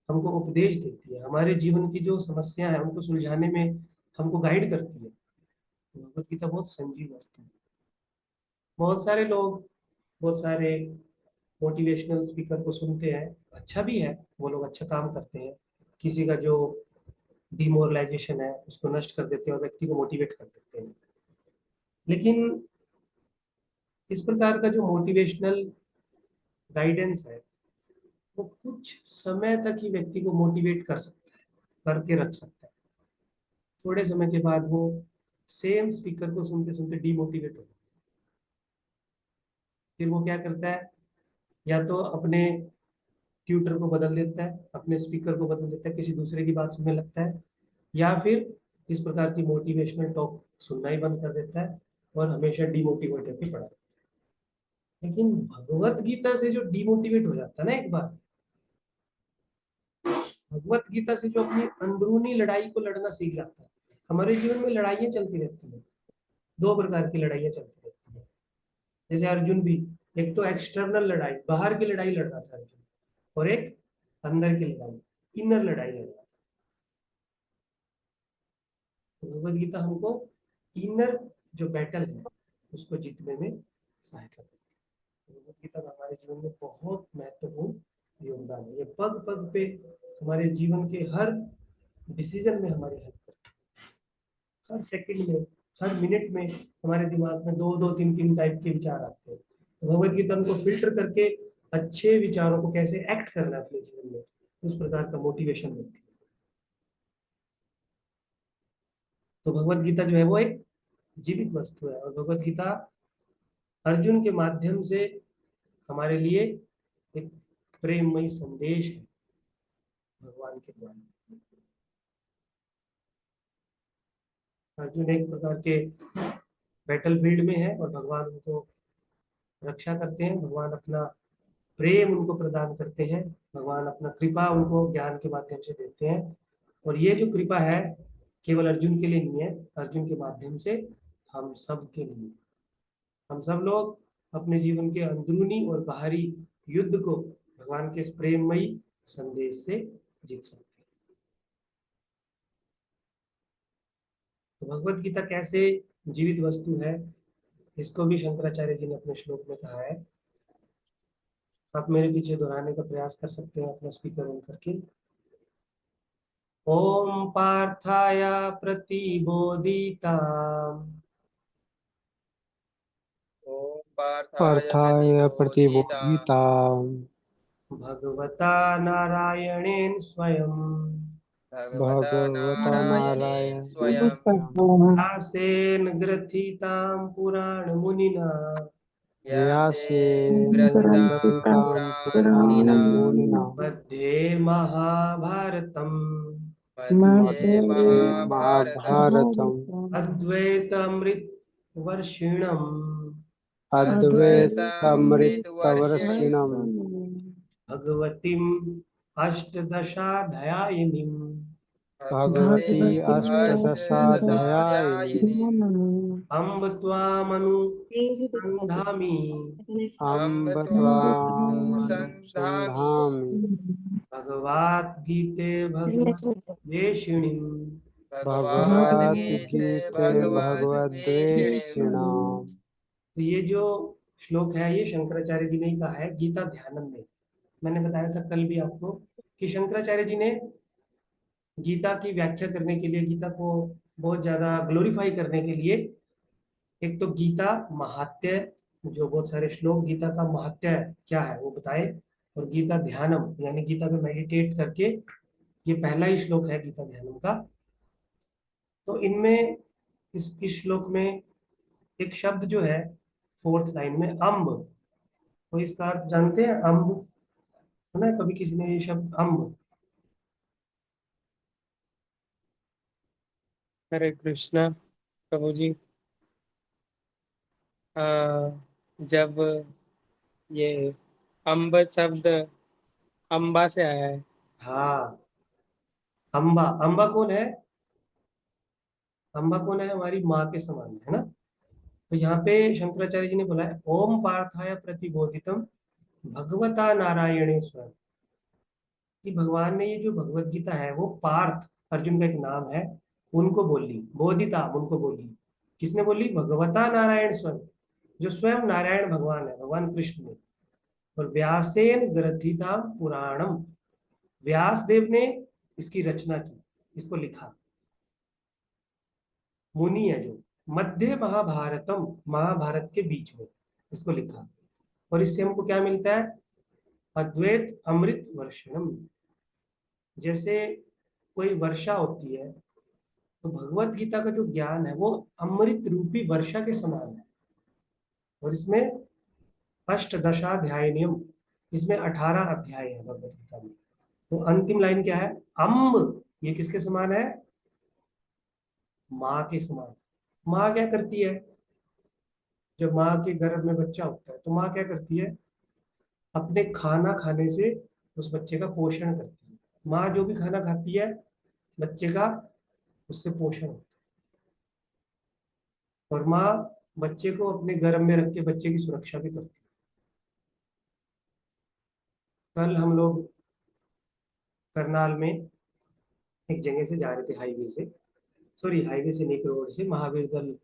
Speaker 1: हमको उपदेश देती है, हमारे जीवन की जो समस्या है उनको सुलझाने में हमको गाइड करती है। तो भगवत गीता बहुत संजीव वस्तु है। बहुत सारे लोग बहुत सारे मोटिवेशनल स्पीकर को सुनते हैं, अच्छा भी है, वो लोग अच्छा काम करते हैं, किसी का जो डिमोरलाइजेशन है उसको नष्ट कर देते हैं और व्यक्ति को मोटिवेट कर देते हैं। लेकिन इस प्रकार का जो मोटिवेशनल गाइडेंस है, वो कुछ समय तक ही व्यक्ति को मोटिवेट कर सकता है, करके रख सकता है। थोड़े समय के बाद वो सेम स्पीकर को सुनते सुनते डिमोटिवेट हो जाता है। फिर वो क्या करता है, या तो अपने ट्यूटर को बदल देता है, अपने स्पीकर को बदल देता है, किसी दूसरे की बात सुनने लगता है, या फिर इस प्रकार की मोटिवेशनल टॉक सुनना ही बंद कर देता है और हमेशा डिमोटिवेट होकर पड़ा रहता है। लेकिन भगवत गीता से जो डिमोटिवेट हो जाता है ना एक बार, भगवत गीता से जो अपनी अंदरूनी लड़ाई को लड़ना सीख जाता है। हमारे जीवन में लड़ाइयाँ चलती रहती हैं, दो प्रकार की लड़ाइयाँ चलती रहती हैं। जैसे अर्जुन भी, एक तो एक्सटर्नल लड़ाई, बाहर की लड़ाई लड़ रहा था अर्जुन, और एक अंदर की लड़ाई, इनर लड़ाई लड़ रहा था। तो भगवत गीता हमको इनर जो बैटल है उसको जीतने में सहायता करती है। भगवत गीता का हमारे जीवन में बहुत महत्वपूर्ण योगदान है। ये पग पग पे हमारे जीवन के हर डिसीजन में हमारी हेल्प करती है। हर सेकंड में, हर मिनट में हमारे दिमाग में दो दो तीन तीन टाइप के विचार आते हैं। तो भगवत गीता हमको फिल्टर करके अच्छे विचारों को कैसे एक्ट करना है अपने जीवन में, उस प्रकार का मोटिवेशन देती है। तो भगवत गीता जो है वो एक जीवित वस्तु है, और भगवत गीता अर्जुन के माध्यम से हमारे लिए एक प्रेममयी संदेश है भगवान के द्वारा। अर्जुन एक प्रकार के बैटलफील्ड में है और भगवान उनको रक्षा करते हैं, भगवान अपना प्रेम उनको प्रदान करते हैं, भगवान अपना कृपा उनको ज्ञान के माध्यम से देते हैं। और ये जो कृपा है केवल अर्जुन के लिए नहीं है, अर्जुन के माध्यम से हम सब के लिए। हम सब लोग अपने जीवन के अंदरूनी और बाहरी युद्ध को भगवान के इस प्रेममयी संदेश से जीत सकते हैं। तो भगवत गीता कैसे जीवित वस्तु है, इसको भी शंकराचार्य जी ने अपने श्लोक में कहा है। आप मेरे पीछे दोहराने का प्रयास कर सकते हैं अपना स्पीकर ऑन करके। ओम पार्थाय प्रतिबोधिता
Speaker 2: ओम पार्थाय
Speaker 4: पार्थाय
Speaker 2: प्रतिबोधिता
Speaker 4: प्रतिबोधिता
Speaker 1: भगवता नारायणेन स्वयं
Speaker 2: भगवता
Speaker 4: भगवता
Speaker 2: नारायणेन स्वयं
Speaker 4: नारायण
Speaker 1: व्यासेन ग्रथितां पुराणमुनिना
Speaker 2: व्यासेन
Speaker 4: व्यासेन
Speaker 2: ग्रथितां
Speaker 4: ग्रथितां
Speaker 2: पुराणमुनिना
Speaker 4: पुराणमुनिना
Speaker 1: मध्ये महाभारतम्
Speaker 2: मध्ये
Speaker 4: मध्ये
Speaker 2: महाभारतम्
Speaker 4: महाभारतम्
Speaker 1: अद्वैतामृतवर्षिणम्
Speaker 2: अद्वैतामृतवर्षिणम्
Speaker 4: अद्वैतामृतवर्षिणम्
Speaker 1: भगवतीम् अष्टदशाध्यायिनीम्
Speaker 4: भगवती
Speaker 2: भगवती
Speaker 4: अष्टदशाध्यायिनी
Speaker 2: अष्टदशाध्यायिनी
Speaker 1: अम्ब त्वामनुसन्धामि
Speaker 2: अम्ब
Speaker 4: अम्ब
Speaker 2: त्वामनुसन्धामि
Speaker 4: त्वामनुसन्धामि
Speaker 1: भगवद्गीते भगवद्वेषिणीम्
Speaker 2: भगवद्गीते
Speaker 4: भगवद्गीते
Speaker 2: भगवद्वेषिणीम्
Speaker 4: भगवद्वेषिणाम्।
Speaker 1: तो ये जो श्लोक है ये शंकराचार्य जी ने ही कहा है गीता ध्यानम में। मैंने बताया था कल भी आपको कि शंकराचार्य जी ने गीता की व्याख्या करने के लिए, गीता को बहुत ज्यादा ग्लोरीफाई करने के लिए, एक तो गीता महात्म्य, जो बहुत सारे श्लोक गीता का महात्म्य क्या है वो बताए, और गीता ध्यानम यानी गीता पे मेडिटेट करके, ये पहला ही श्लोक है गीता ध्यानम का। तो इनमें इस श्लोक में एक शब्द जो है फोर्थ लाइन में अम्ब, तो इसका अर्थ जानते हैं? अम्ब सुना है कभी किसी ने ये शब्द अम्ब?
Speaker 3: हरे कृष्णा प्रभु जी। जब ये अम्ब शब्द अम्बा से आया है।
Speaker 1: हाँ, अम्बा। अम्बा कौन है? अम्बा कौन है? हमारी माँ के समान है ना। तो यहाँ पे शंकराचार्य जी ने बोला है ओम पार्थाय प्रतिबोधितम भगवता नारायणे स्वयं, कि भगवान ने ये जो भगवत गीता है वो पार्थ, अर्जुन का एक नाम है, उनको बोली। बोधिता उनको बोली। किसने बोली? भगवता नारायण स्वयं, जो स्वयं नारायण भगवान है, भगवान कृष्ण ने। और व्यासेन ग्रथिता पुराणम, व्यास देव ने इसकी रचना की, इसको लिखा। मुनि है जो, मध्य महाभारतम, महाभारत के बीच में इसको लिखा। और इससे हमको क्या मिलता है? अद्वैत अमृत वर्षणम। जैसे कोई वर्षा होती है, तो भगवत गीता का जो ज्ञान है वो अमृत रूपी वर्षा के समान है। और इसमें अष्टदशाध्यायिनीम, इसमें 18 अध्याय है भगवत गीता में। तो अंतिम लाइन क्या है? अम्ब, ये किसके समान है? माँ के समान। माँ क्या करती है? जब माँ के गर्भ में बच्चा होता है तो माँ क्या करती है? अपने खाना खाने से उस बच्चे का पोषण करती है। माँ जो भी खाना खाती है बच्चे का उससे पोषण होता है। और माँ बच्चे को अपने गर्भ में रख के बच्चे की सुरक्षा भी करती है। कल हम लोग करनाल में एक जगह से जा रहे थे, हाईवे से, सॉरी हाईवे से नहीं, एक रोड से, महावीर दल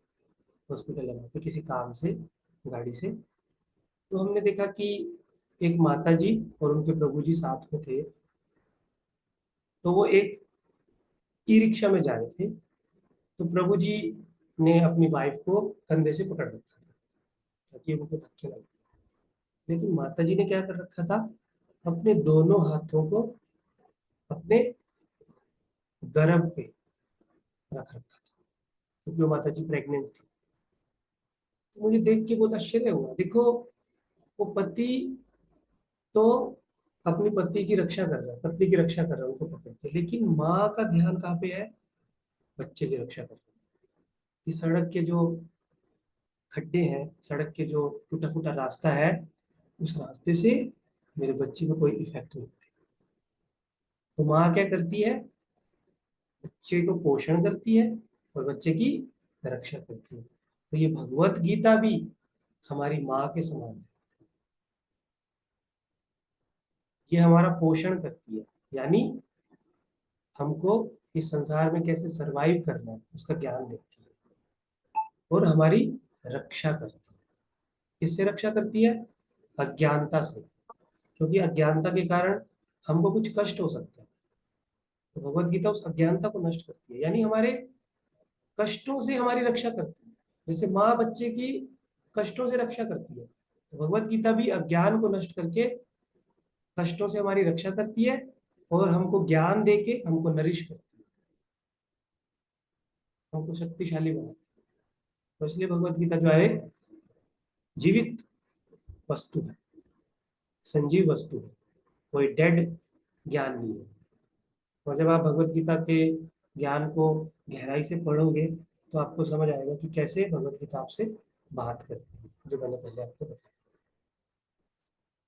Speaker 1: हॉस्पिटल है पे किसी काम से, गाड़ी से। तो हमने देखा कि एक माता जी और उनके प्रभु जी साथ में थे। तो वो एक ई रिक्शा में जा रहे थे। तो प्रभु जी ने अपनी वाइफ को कंधे से पकड़ रखा था ताकि उनको धक्के ना लगे। लेकिन माता जी ने क्या कर रखा था? अपने दोनों हाथों को अपने गर्भ पे रख रखा था, क्योंकि वो माता जी प्रेग्नेंट थी। तो मुझे देख के बहुत आश्चर्य हुआ। देखो, वो पति तो अपनी पत्नी की रक्षा कर रहा है, पत्नी की रक्षा कर रहा है उनको पकड़ के, लेकिन माँ का ध्यान कहाँ पे है? बच्चे की रक्षा कर रही है। कि सड़क के जो खड्डे हैं, सड़क के जो टूटा फूटा रास्ता है, उस रास्ते से मेरे बच्चे को कोई इफेक्ट नहीं पड़े। तो माँ क्या करती है? बच्चे को पोषण करती है और बच्चे की रक्षा करती है। तो ये भगवत गीता भी हमारी माँ के समान है। ये हमारा पोषण करती है, यानी हमको इस संसार में कैसे सरवाइव करना है उसका ज्ञान देती है, और हमारी रक्षा करती है। किससे रक्षा करती है? अज्ञानता से, क्योंकि अज्ञानता के कारण हमको कुछ कष्ट हो सकता है। तो भगवत गीता उस अज्ञानता को नष्ट करती है, यानी हमारे कष्टों से हमारी रक्षा करती है। जैसे माँ बच्चे की कष्टों से रक्षा करती है, तो भगवत गीता भी अज्ञान को नष्ट करके कष्टों से हमारी रक्षा करती है, और हमको ज्ञान देके हमको नरिश करती है, हमको शक्तिशाली बनाती है। तो इसलिए भगवत गीता जो है एक जीवित वस्तु है, संजीव वस्तु है, कोई डेड ज्ञान नहीं है। और जब आप भगवत गीता के ज्ञान को गहराई से पढ़ोगे तो आपको समझ आएगा कि कैसे भगवत गीता आपसे बात करती है, जो मैंने पहले आपको बताया।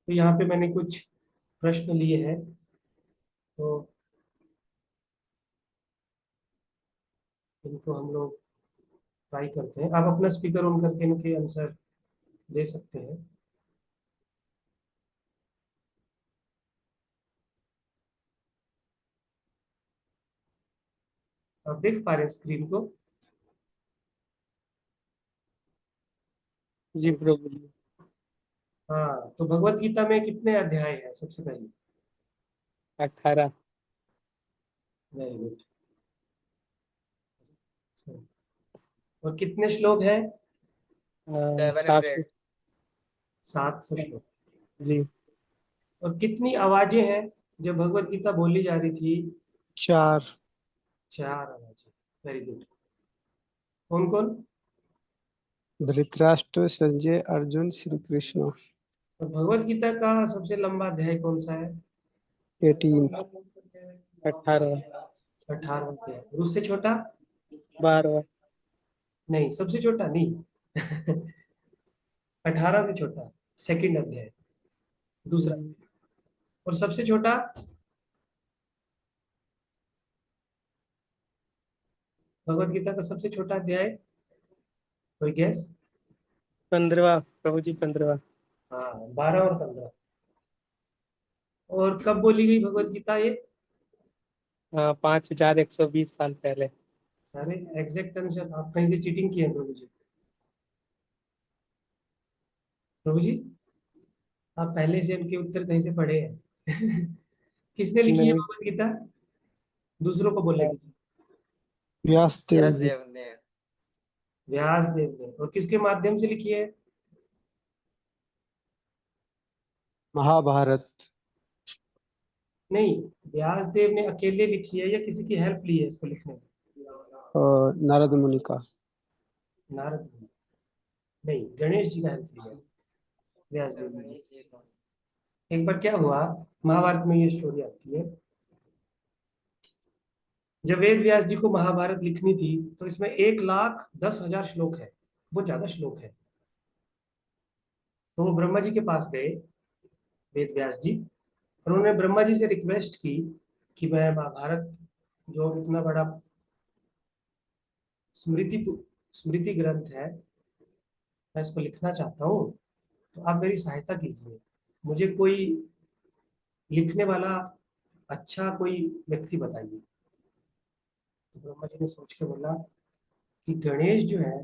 Speaker 1: तो यहाँ पे मैंने कुछ प्रश्न लिए हैं, तो इनको हम लोग ट्राई करते हैं। आप अपना स्पीकर ऑन करके इनके आंसर दे सकते हैं। आप देख पा रहे हैं स्क्रीन को?
Speaker 3: जी प्रभु जी।
Speaker 1: हाँ, तो भगवत गीता में कितने अध्याय हैं सबसे पहले?
Speaker 3: 18।
Speaker 1: Very good. और कितने श्लोक हैं?
Speaker 2: 700।
Speaker 1: 700 श्लोक।
Speaker 3: जी।
Speaker 1: और कितनी आवाजें हैं जब भगवत गीता बोली जा रही थी?
Speaker 4: 4।
Speaker 1: 4 आवाजें। Very good. कौन कौन?
Speaker 4: धृतराष्ट्र, संजय, अर्जुन, श्री कृष्ण।
Speaker 1: और भगवत गीता का सबसे लंबा अध्याय कौन सा है?
Speaker 4: 18।
Speaker 3: 18।
Speaker 1: 18वां अध्याय। और उससे छोटा?
Speaker 3: 12।
Speaker 1: नहीं, सबसे छोटा नहीं। 18 से छोटा सेकंड अध्याय, दूसरा। और सबसे छोटा? भगवत गीता का सबसे छोटा अध्याय कोई गैस?
Speaker 3: 15वां प्रभु जी, 15वां।
Speaker 1: हाँ, 12 और 15। और कब बोली गई भगवत गीता ये?
Speaker 3: हाँ, 5120 साल पहले।
Speaker 1: अरे एग्जैक्ट आंसर। आप कहीं से चीटिंग किए हैं प्रभु जी? प्रभु जी, आप पहले से इनके उत्तर कहीं से पढ़े हैं? किसने लिखी है
Speaker 3: नहीं।
Speaker 1: भगवत गीता? दूसरों को बोलने की।
Speaker 4: व्यासदेव
Speaker 2: व्यास
Speaker 4: जी।
Speaker 2: देव ने।
Speaker 1: व्यास देव ने। और किसके माध्यम से लिखी है?
Speaker 4: महाभारत।
Speaker 1: नहीं, व्यास देव ने अकेले लिखी है या किसी की हेल्प ली है इसको लिखने में?
Speaker 4: और नारद मुनि का।
Speaker 1: नारद मुनि। नहीं, गणेश जी का हेल्प लिया है व्यास देव ने जी। एक बार क्या हुआ, महाभारत में ये स्टोरी आती है। जब वेद व्यास जी को महाभारत लिखनी थी तो इसमें 1,10,000 श्लोक है, वो ज्यादा श्लोक है। तो वो ब्रह्मा जी के पास गए, वेद व्यास जी, और उन्होंने ब्रह्मा जी से रिक्वेस्ट की कि मैं महाभारत, जो इतना बड़ा स्मृति स्मृति ग्रंथ है, मैं इसको लिखना चाहता हूँ, तो आप मेरी सहायता कीजिए। मुझे कोई लिखने वाला अच्छा कोई व्यक्ति बताइए। तो ब्रह्मा जी ने सोच के बोला कि गणेश जो है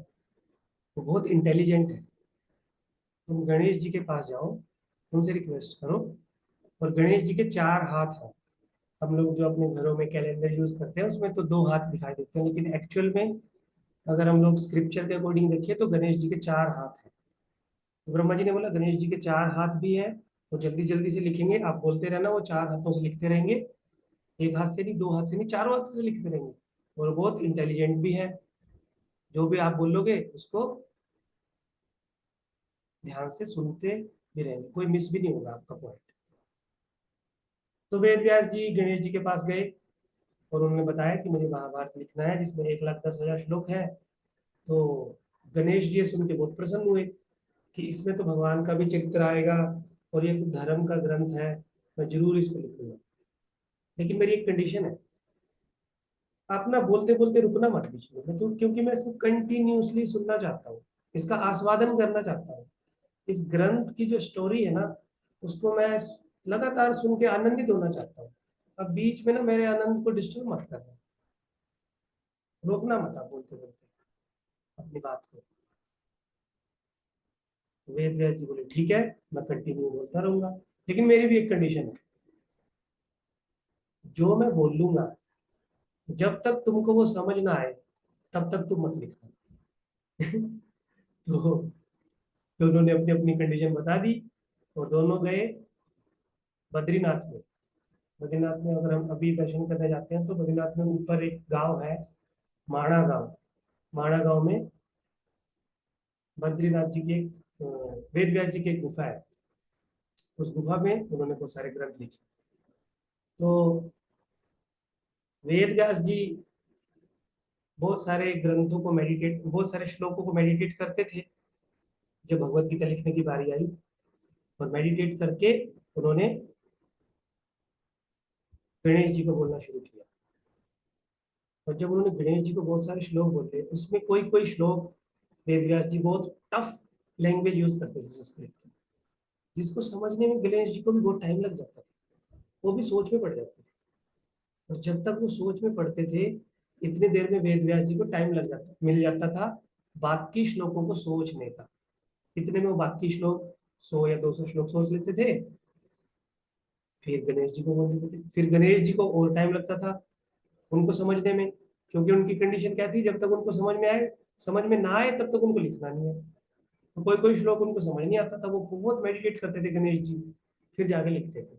Speaker 1: वो बहुत इंटेलिजेंट है, तुम गणेश जी के पास जाओ, उनसे रिक्वेस्ट करो। और गणेश जी के 4 हाथ हैं। हम लोग जो अपने घरों में कैलेंडर यूज करते हैं उसमें तो 2 हाथ दिखाई देते हैं, लेकिन एक्चुअल में अगर हम लोग स्क्रिप्चर के अकॉर्डिंग देखें तो गणेश जी के 4 हाथ हैं। तो ब्रह्मा जी ने बोला गणेश जी के 4 हाथ भी है, वो जल्दी जल्दी से लिखेंगे, आप बोलते रहना, वो 4 हाथों से लिखते रहेंगे। एक हाथ से नहीं, 2 हाथ से नहीं, 4 हाथ से लिखते रहेंगे। और बहुत इंटेलिजेंट भी है, जो भी आप बोलोगे उसको ध्यान से सुनते भी रहेंगे, कोई मिस भी नहीं होगा आपका पॉइंट। तो वेद व्यास जी गणेश जी के पास गए और उन्होंने बताया कि मुझे महाभारत लिखना है जिसमें 1,10,000 श्लोक है। तो गणेश जी ये सुन के बहुत प्रसन्न हुए कि इसमें तो भगवान का भी चरित्र आएगा, और ये तो धर्म का ग्रंथ है, मैं जरूर इसको लिखूंगा। लेकिन मेरी एक कंडीशन है, आप ना बोलते बोलते रुकना मत बीच में, क्योंकि मैं इसको कंटिन्यूअसली सुनना चाहता हूँ, इसका आस्वादन करना चाहता हूँ। इस ग्रंथ की जो स्टोरी है ना, उसको मैं लगातार सुन के आनंदित होना चाहता हूँ। अब बीच में ना मेरे आनंद को डिस्टर्ब मत करना, रोकना मत आप बोलते बोलते अपनी बात को। वेद व्यास जी बोले ठीक है, मैं कंटिन्यू बोलता रहूंगा, लेकिन मेरी भी एक कंडीशन है, जो मैं बोल लूंगा जब तक तुमको वो समझ ना आए तब तक तुम मत लिखना। तो दोनों ने अपनी अपनी कंडीशन बता दी और दोनों गए बद्रीनाथ में। बद्रीनाथ में अगर हम अभी दर्शन करने जाते हैं तो बद्रीनाथ में ऊपर एक गांव है, माणा गांव। माणा गांव में बद्रीनाथ जी की एक वेद व्यास जी की एक गुफा है। उस गुफा में उन्होंने बहुत सारे ग्रंथ लिखे। तो वेद व्यास जी बहुत सारे ग्रंथों को मेडिटेट, बहुत सारे श्लोकों को मेडिटेट करते थे। जब भगवत गीता लिखने की बारी आई और मेडिटेट करके उन्होंने गणेश जी को बोलना शुरू किया। और जब उन्होंने गणेश जी को बहुत सारे श्लोक बोले, उसमें कोई कोई श्लोक वेद व्यास जी बहुत टफ लैंग्वेज यूज करते थे संस्कृत की, जिसको समझने में गणेश जी को भी बहुत टाइम लग जाता था, वो भी सोच में पड़ जाते थे। और जब तक वो सोच में पढ़ते थे, इतनी देर में वेद व्यास जी को टाइम मिल जाता था बाकी श्लोकों को सोचने का। इतने में वो बाकी श्लोक 100 या 200 श्लोक सोच लेते थे, फिर गणेश जी को बोल देते थे। फिर गणेश जी को और टाइम लगता था उनको समझने में, क्योंकि उनकी कंडीशन क्या थी, जब तक उनको समझ में ना आए तब तक उनको लिखना नहीं है। तो कोई कोई श्लोक उनको समझ नहीं आता था, वो बहुत मेडिटेट करते थे गणेश जी, फिर जाके लिखते थे।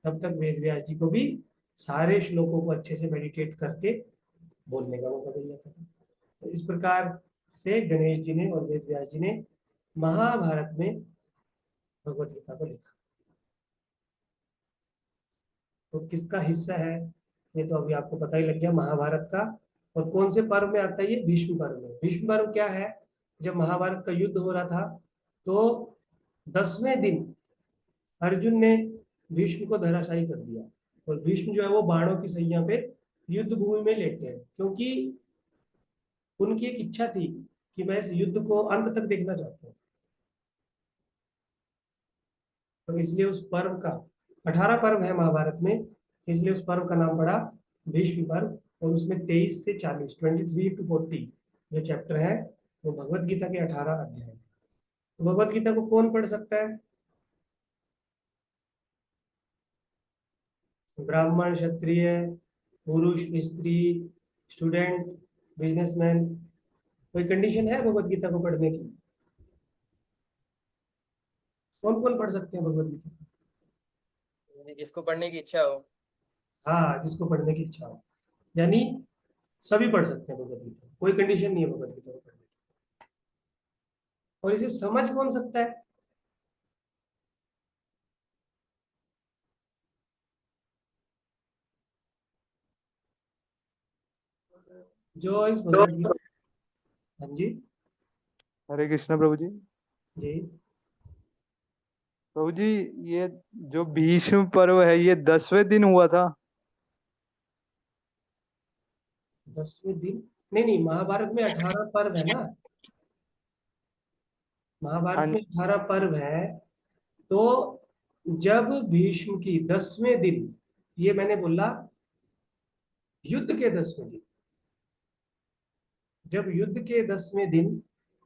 Speaker 1: तब तक वेद व्यास जी को भी सारे श्लोकों को अच्छे से मेडिटेट करके बोलने का मौका मिल जाता था। तो इस प्रकार से गणेश जी ने और वेद व्यास जी ने महाभारत में भगवत गीता को लिखा। तो किसका हिस्सा है ये तो अभी आपको पता ही लग गया, महाभारत का। और कौन से पर्व में आता है ये? भीष्म पर्व में। भीष्म पर्व क्या है? जब महाभारत का युद्ध हो रहा था तो 10वें दिन अर्जुन ने भीष्म को धराशायी कर दिया, और भीष्म जो है वो बाणों की सैया पे युद्ध भूमि में लेटे हैं, क्योंकि उनकी एक इच्छा थी कि मैं इस युद्ध को अंत तक देखना चाहता हूँ। तो इसलिए उस पर्व का 18 पर्व है महाभारत में, इसलिए उस पर्व का नाम पड़ा भीष्म पर्व। और उसमें 23 से 40, 23 to 40 जो चैप्टर है वो भगवत गीता के 18 अध्याय। तो भगवत गीता को कौन पढ़ सकता है? ब्राह्मण, क्षत्रिय, पुरुष, स्त्री, स्टूडेंट, बिजनेसमैन। कोई कंडीशन है भगवत गीता को पढ़ने की? कौन कौन पढ़ सकते हैं भगवत गीता?
Speaker 2: जिसको पढ़ने की इच्छा हो।
Speaker 1: हाँ, जिसको पढ़ने की इच्छा हो, यानी सभी पढ़ सकते हैं भगवत गीता, कोई कंडीशन नहीं है भगवत गीता को पढ़ने की। और इसे समझ कौन सकता है? जो इस भगवत गीता, हाँ जी
Speaker 5: हरे कृष्णा प्रभु जी।
Speaker 1: जी।
Speaker 5: प्रभु जी, ये जो भीष्म पर्व है ये 10वें दिन हुआ था?
Speaker 1: 10वें दिन? नहीं नहीं, महाभारत में 18 पर्व है ना। महाभारत
Speaker 5: हाँ।
Speaker 1: में 18 पर्व है। तो जब भीष्म की 10वें दिन, ये मैंने बोला युद्ध के 10वें दिन, जब युद्ध के 10वें दिन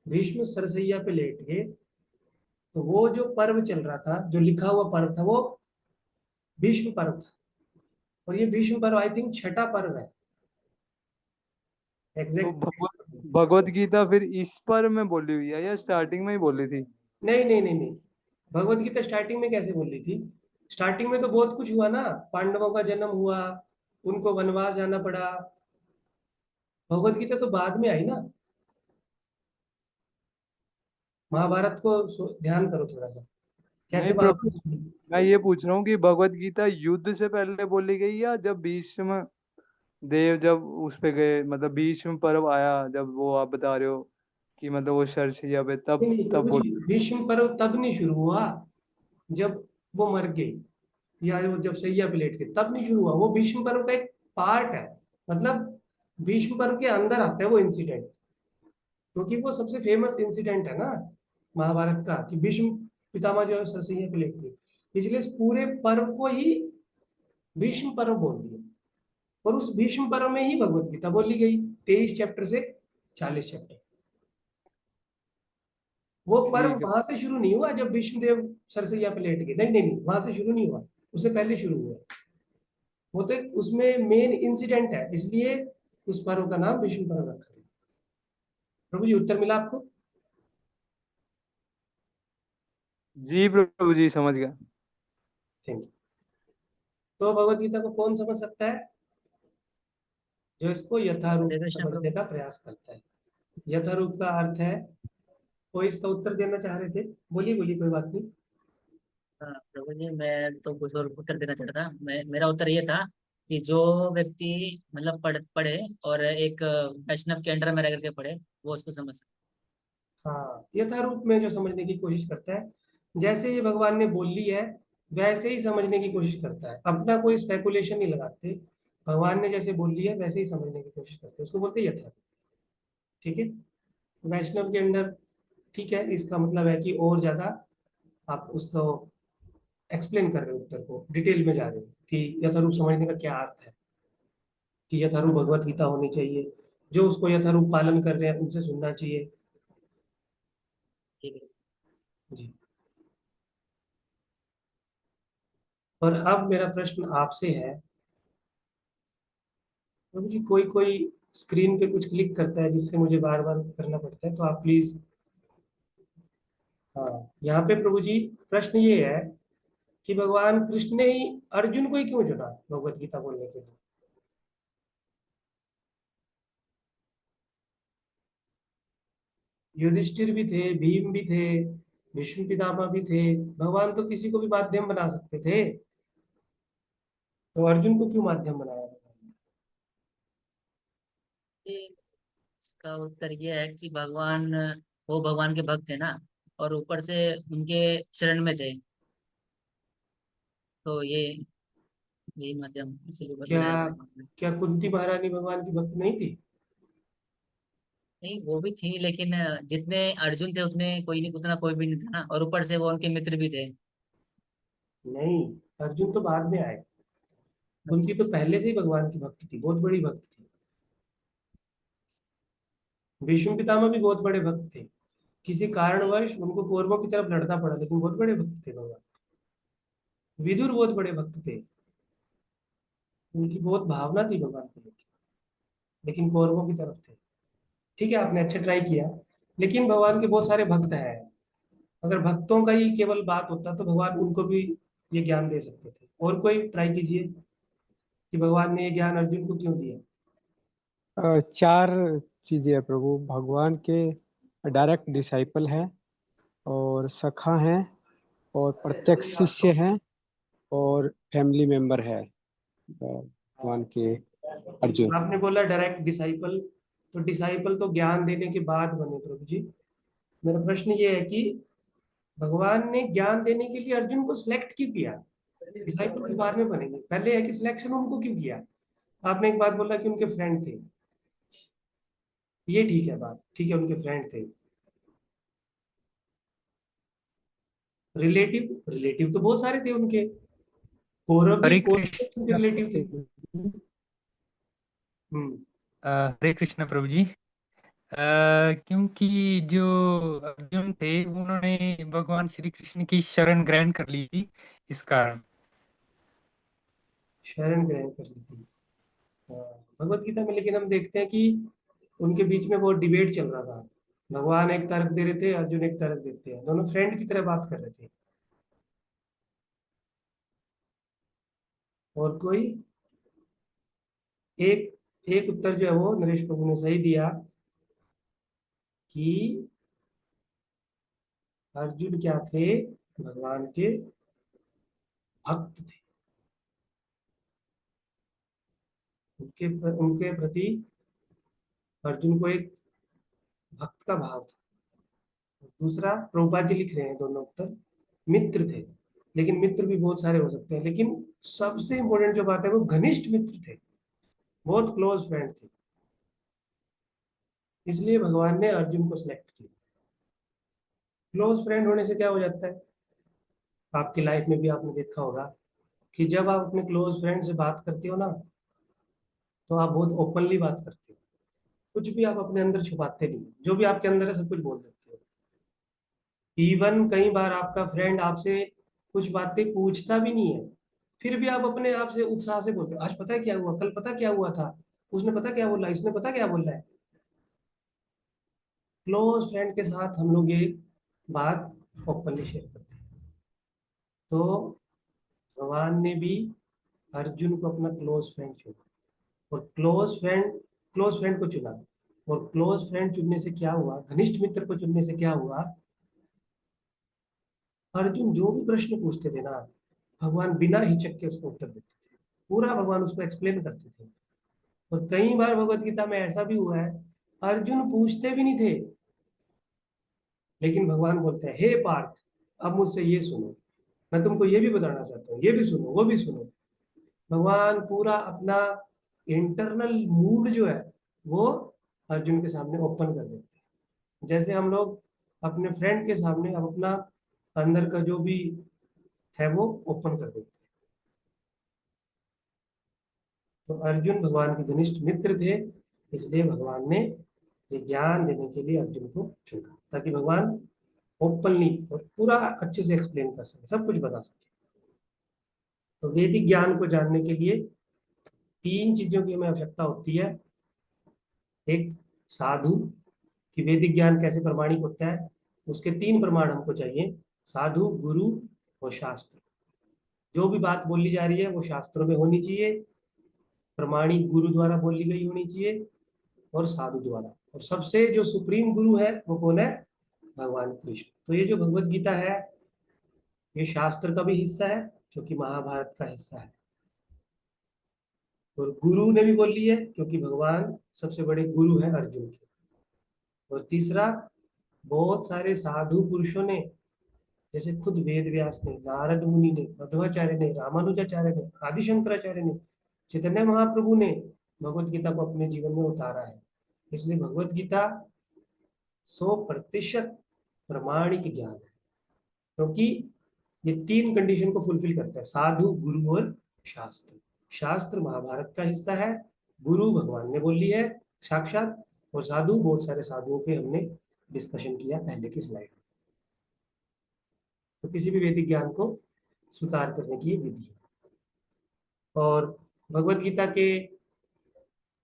Speaker 1: भीष्म सरसैया पे लेट गए, तो वो जो पर्व चल रहा था, जो लिखा हुआ पर्व था, वो भीष्म पर्व था। और ये भीष्म पर्व आई थिंक छठा पर्व है,
Speaker 5: तो
Speaker 1: एग्जैक्ट।
Speaker 5: भगवत गीता फिर इस पर्व में बोली हुई है या स्टार्टिंग में ही बोली थी?
Speaker 1: नहीं नहीं नहीं नहीं, भगवत गीता स्टार्टिंग में कैसे बोल रही थी? स्टार्टिंग में तो बहुत कुछ हुआ ना, पांडवों का जन्म हुआ, उनको वनवास जाना पड़ा। भगवत गीता तो बाद में आई ना। महाभारत को ध्यान करो थोड़ा सा,
Speaker 5: नहीं
Speaker 1: कैसे
Speaker 5: प्रभु,
Speaker 1: महाभारत हुई।
Speaker 5: मैं ये पूछ रहा हूँ कि भगवत गीता युद्ध से पहले बोली गई या जब भीष्म देव जब उस पे गए, मतलब भीष्म पर्व आया जब वो आप बता रहे हो कि मतलब वो शरशैया पे
Speaker 1: नहीं
Speaker 5: तब
Speaker 1: नहीं
Speaker 5: तब
Speaker 1: प्रभु जी,
Speaker 5: बोली?
Speaker 1: भीष्म पर्व तब नहीं शुरू हुआ जब वो मर गए, या वो जब सैया पे लेट गए, तब नहीं शुरू हुआ। वो भीष्म पर्व का एक पार्ट है, मतलब भीष्म पर्व के अंदर आता है वो इंसिडेंट, क्योंकि वो सबसे फेमस इंसिडेंट है ना महाभारत का, कि भीष्म पितामह जो है सरसैया पे लेट गए, इसलिए इस पूरे पर्व को ही भीष्म पर्व बोल दिया। और उस भीष्म पर्व में ही भगवत गीता बोली गई, 23 चैप्टर से 40 चैप्टर। वो पर्व
Speaker 5: ठीक है।
Speaker 1: वहां से शुरू नहीं हुआ जब भीष्मदेव सरसैया पे लेट गए, नहीं नहीं नहीं, वहां से शुरू नहीं हुआ, उससे पहले शुरू हुआ। वो तो उसमें मेन इंसिडेंट है, इसलिए उस पर्व का नाम भीष्म पर्व रखा गया। प्रभु जी उत्तर मिला आपको?
Speaker 5: जी प्रभु जी, समझ गया।
Speaker 1: Thank you. तो भगवत गीता को कौन समझ सकता है? जो इसको यथारूप
Speaker 6: हरे कृष्ण
Speaker 1: समझने
Speaker 6: प्रभु।
Speaker 1: का प्रयास करता है। यथारूप का अर्थ है, कोई इसका उत्तर देना चाह रहे थे? बोलिए बोलिए, कोई बात नहीं।
Speaker 6: हाँ, प्रभु जी मैं तो कुछ और उत्तर देना चाहता था। मेरा उत्तर ये था कि जो व्यक्ति मतलब पढ़े और एक वैष्णव के अंडर में रह करके पढ़े, वो उसको समझ सकता
Speaker 1: हाँ, यथारूप में जो समझने की कोशिश करता है, जैसे ये भगवान ने बोल ली है वैसे ही समझने की कोशिश करता है, अपना कोई स्पेकुलेशन नहीं लगाते। भगवान ने जैसे बोल लिया वैसे ही समझने की कोशिश करते हैं, उसको बोलते हैं यथारूप। ठीक है, वैष्णव के अंदर ठीक है, इसका मतलब है कि और ज्यादा आप उसको एक्सप्लेन कर रहे हो, उत्तर को डिटेल में जा रहे हो कि यथारूप समझने का क्या अर्थ है, कि यथारूप भगवत गीता होनी चाहिए, जो उसको यथारूप पालन कर रहे हैं उनसे सुनना चाहिए।
Speaker 6: है। ठीक है।
Speaker 1: जी। और अब मेरा प्रश्न आपसे है, प्रभु जी कोई कोई स्क्रीन पे कुछ क्लिक करता है जिससे मुझे बार बार करना पड़ता है, तो आप प्लीज। हाँ, यहाँ पे प्रभु जी प्रश्न ये है कि भगवान कृष्ण ने ही अर्जुन को ही क्यों चुना भगवत गीता बोलने के लिए? युधिष्ठिर भी थे, भीम भी थे, भीष्म पितामह भी थे, भगवान तो किसी को भी माध्यम बना सकते थे, तो अर्जुन को क्यों माध्यम बनाया भगवान
Speaker 6: ये इसका उत्तर ये है कि भगवान, वो भगवान के भक्त थे ना, और ऊपर से उनके शरण में थे, तो ये यही माध्यम इसलिए
Speaker 1: ने? क्या
Speaker 6: बनाया भगवान ने।
Speaker 1: क्या कुंती महारानी भगवान की भक्त नहीं थी?
Speaker 6: नहीं, वो भी थी, लेकिन जितने अर्जुन थे उतने कोई नहीं, उतना कोई भी नहीं था ना, और ऊपर से वो उनके मित्र भी थे।
Speaker 1: नहीं, अर्जुन तो बाद में आए,
Speaker 6: अच्छा
Speaker 1: कुंती तो
Speaker 6: अच्छा।
Speaker 1: पहले से ही भगवान की भक्त थी, बहुत बड़ी भक्त थी। भीष्म पितामह भी बहुत बड़े भक्त थे, किसी
Speaker 6: जी
Speaker 1: कारणवश उनको कौरवों की तरफ लड़ना पड़ा, लेकिन बहुत बड़े भक्त थे भगवान। विदुर बहुत बड़े भक्त थे, उनकी बहुत भावना थी भगवान को लेकर, लेकिन कौरवों की तरफ थे। ठीक है, आपने अच्छा ट्राई किया, लेकिन भगवान के बहुत सारे भक्त हैं। अगर भक्तों का ही केवल बात होता तो भगवान उनको भी ये ज्ञान दे सकते थे। और कोई ट्राई कीजिए कि भगवान ने ये ज्ञान अर्जुन को क्यों दिया।
Speaker 4: चार चीजें है प्रभु। भगवान के डायरेक्ट डिसाइपल हैं, और सखा हैं, और प्रत्यक्ष शिष्य हैं, और फैमिली मेंबर है भगवान के अर्जुन।
Speaker 1: आपने बोला डायरेक्ट डिसाइपल, तो डिसाइपल तो ज्ञान देने के बाद बने प्रभु जी। मेरा प्रश्न ये है कि भगवान ने ज्ञान देने के लिए अर्जुन को सिलेक्ट क्यों किया? डिसाइपल तो बाद में बनेंगे, पहले है कि सिलेक्शन उनको क्यों किया? आपने एक बात बोला कि उनके फ्रेंड थे, ये ठीक है, बात ठीक है, उनके फ्रेंड थे। रिलेटिव, रिलेटिव तो बहुत सारे थे उनके, कौरव भी
Speaker 7: हरे
Speaker 1: कौरव उनके
Speaker 7: कृष्ण
Speaker 1: रिलेटिव थे।
Speaker 7: प्रभु।
Speaker 1: हम्म।
Speaker 7: हरे कृष्ण प्रभु जी। क्योंकि जो अर्जुन थे उन्होंने भगवान श्री कृष्ण की शरण ग्रहण कर ली थी, इस कारण।
Speaker 1: शरण ग्रहण कर ली थी। हाँ, भगवत गीता में लेकिन हम देखते हैं कि उनके बीच में बहुत डिबेट चल रहा था। भगवान एक तर्क दे रहे थे, अर्जुन एक तर्क देते हैं, दोनों फ्रेंड की तरह बात कर रहे थे। और कोई एक एक उत्तर जो है वो नरेश प्रभु ने सही दिया कि अर्जुन क्या थे? भगवान के भक्त थे, उनके प्रति अर्जुन को एक भक्त का भाव था। दूसरा, प्रभुपाद जी लिख रहे हैं दोनों उत्तर, मित्र थे, लेकिन मित्र भी बहुत सारे हो सकते हैं, लेकिन सबसे इंपॉर्टेंट जो बात है वो घनिष्ठ मित्र थे, बहुत क्लोज फ्रेंड थे। इसलिए भगवान ने अर्जुन को सिलेक्ट किया। क्लोज फ्रेंड होने से क्या हो जाता है, आपकी लाइफ में भी आपने देखा होगा कि जब आप अपने क्लोज फ्रेंड से बात करते हो ना, तो आप बहुत ओपनली बात करते हो, कुछ भी आप अपने अंदर छुपाते नहीं, जो भी आपके अंदर है सब कुछ बोल देते हो। इवन कई बार आपका फ्रेंड आपसे कुछ बातें पूछता भी नहीं है, फिर भी आप अपने आप से उत्साह से बोलते हो, आज पता है क्या हुआ, कल पता क्या हुआ था, उसने पता क्या बोला, इसने पता क्या बोला है। क्लोज फ्रेंड के साथ हम लोग ये बात ओपनली शेयर करते हैं। तो भगवान ने भी अर्जुन को अपना क्लोज फ्रेंड चुना, और क्लोज फ्रेंड को चुना, और क्लोज फ्रेंड चुनने से क्या हुआ, घनिष्ठ मित्र को चुनने से क्या हुआ, अर्जुन जो भी प्रश्न पूछते थे ना, भगवान बिना हिचक के उसका उत्तर देते थे, पूरा भगवान उसको एक्सप्लेन करते थे। और कई बार भगवत गीता में ऐसा भी हुआ है, अर्जुन पूछते भी नहीं थे, लेकिन भगवान बोलते हैं, हे पार्थ, अब मुझसे ये सुनो, मैं तुमको ये भी बताना चाहता हूँ, ये भी सुनो, वो भी सुनो। भगवान पूरा अपना इंटरनल मूड जो है वो अर्जुन के सामने ओपन कर देते हैं। जैसे हम लोग अपने फ्रेंड के सामने अब अपना अंदर का जो भी है वो ओपन कर देते हैं। तो अर्जुन भगवान के घनिष्ठ मित्र थे, इसलिए भगवान ने ये ज्ञान देने के लिए अर्जुन को चुना, ताकि भगवान ओपनली और पूरा अच्छे से एक्सप्लेन कर सके, सब कुछ बता सके। तो वैदिक ज्ञान को जानने के लिए 3 चीजों की हमें आवश्यकता होती है। एक, साधु, कि वैदिक ज्ञान कैसे प्रमाणिक होता है, उसके 3 प्रमाण हमको चाहिए, साधु, गुरु और शास्त्र। जो भी बात बोली जा रही है वो शास्त्रों में होनी चाहिए, प्रमाणिक गुरु द्वारा बोली गई होनी चाहिए, और साधु द्वारा। और सबसे जो सुप्रीम गुरु है वो कौन है, भगवान कृष्ण। तो ये जो भगवत गीता है ये शास्त्र का भी हिस्सा है, क्योंकि महाभारत का हिस्सा है, और गुरु ने भी बोली है क्योंकि भगवान सबसे बड़े गुरु है अर्जुन के। और तीसरा, बहुत सारे साधु पुरुषों ने, जैसे खुद वेद व्यास ने, नारद मुनि ने, मध्वाचार्य ने, रामानुजाचार्य ने, आदि शंकराचार्य ने, चैतन्य महाप्रभु ने भगवत गीता को अपने जीवन में उतारा है। इसलिए भगवत गीता 100% प्रमाणिक ज्ञान है, क्योंकि ये 3 कंडीशन को फुलफिल करता है, साधु, गुरु और शास्त्र। शास्त्र महाभारत का हिस्सा है, गुरु भगवान ने बोली है साक्षात, और साधु बहुत सारे साधुओं के हमने डिस्कशन किया पहले की स्लाइड में। तो किसी भी वैदिक ज्ञान को स्वीकार करने की विधि है। और भगवत गीता के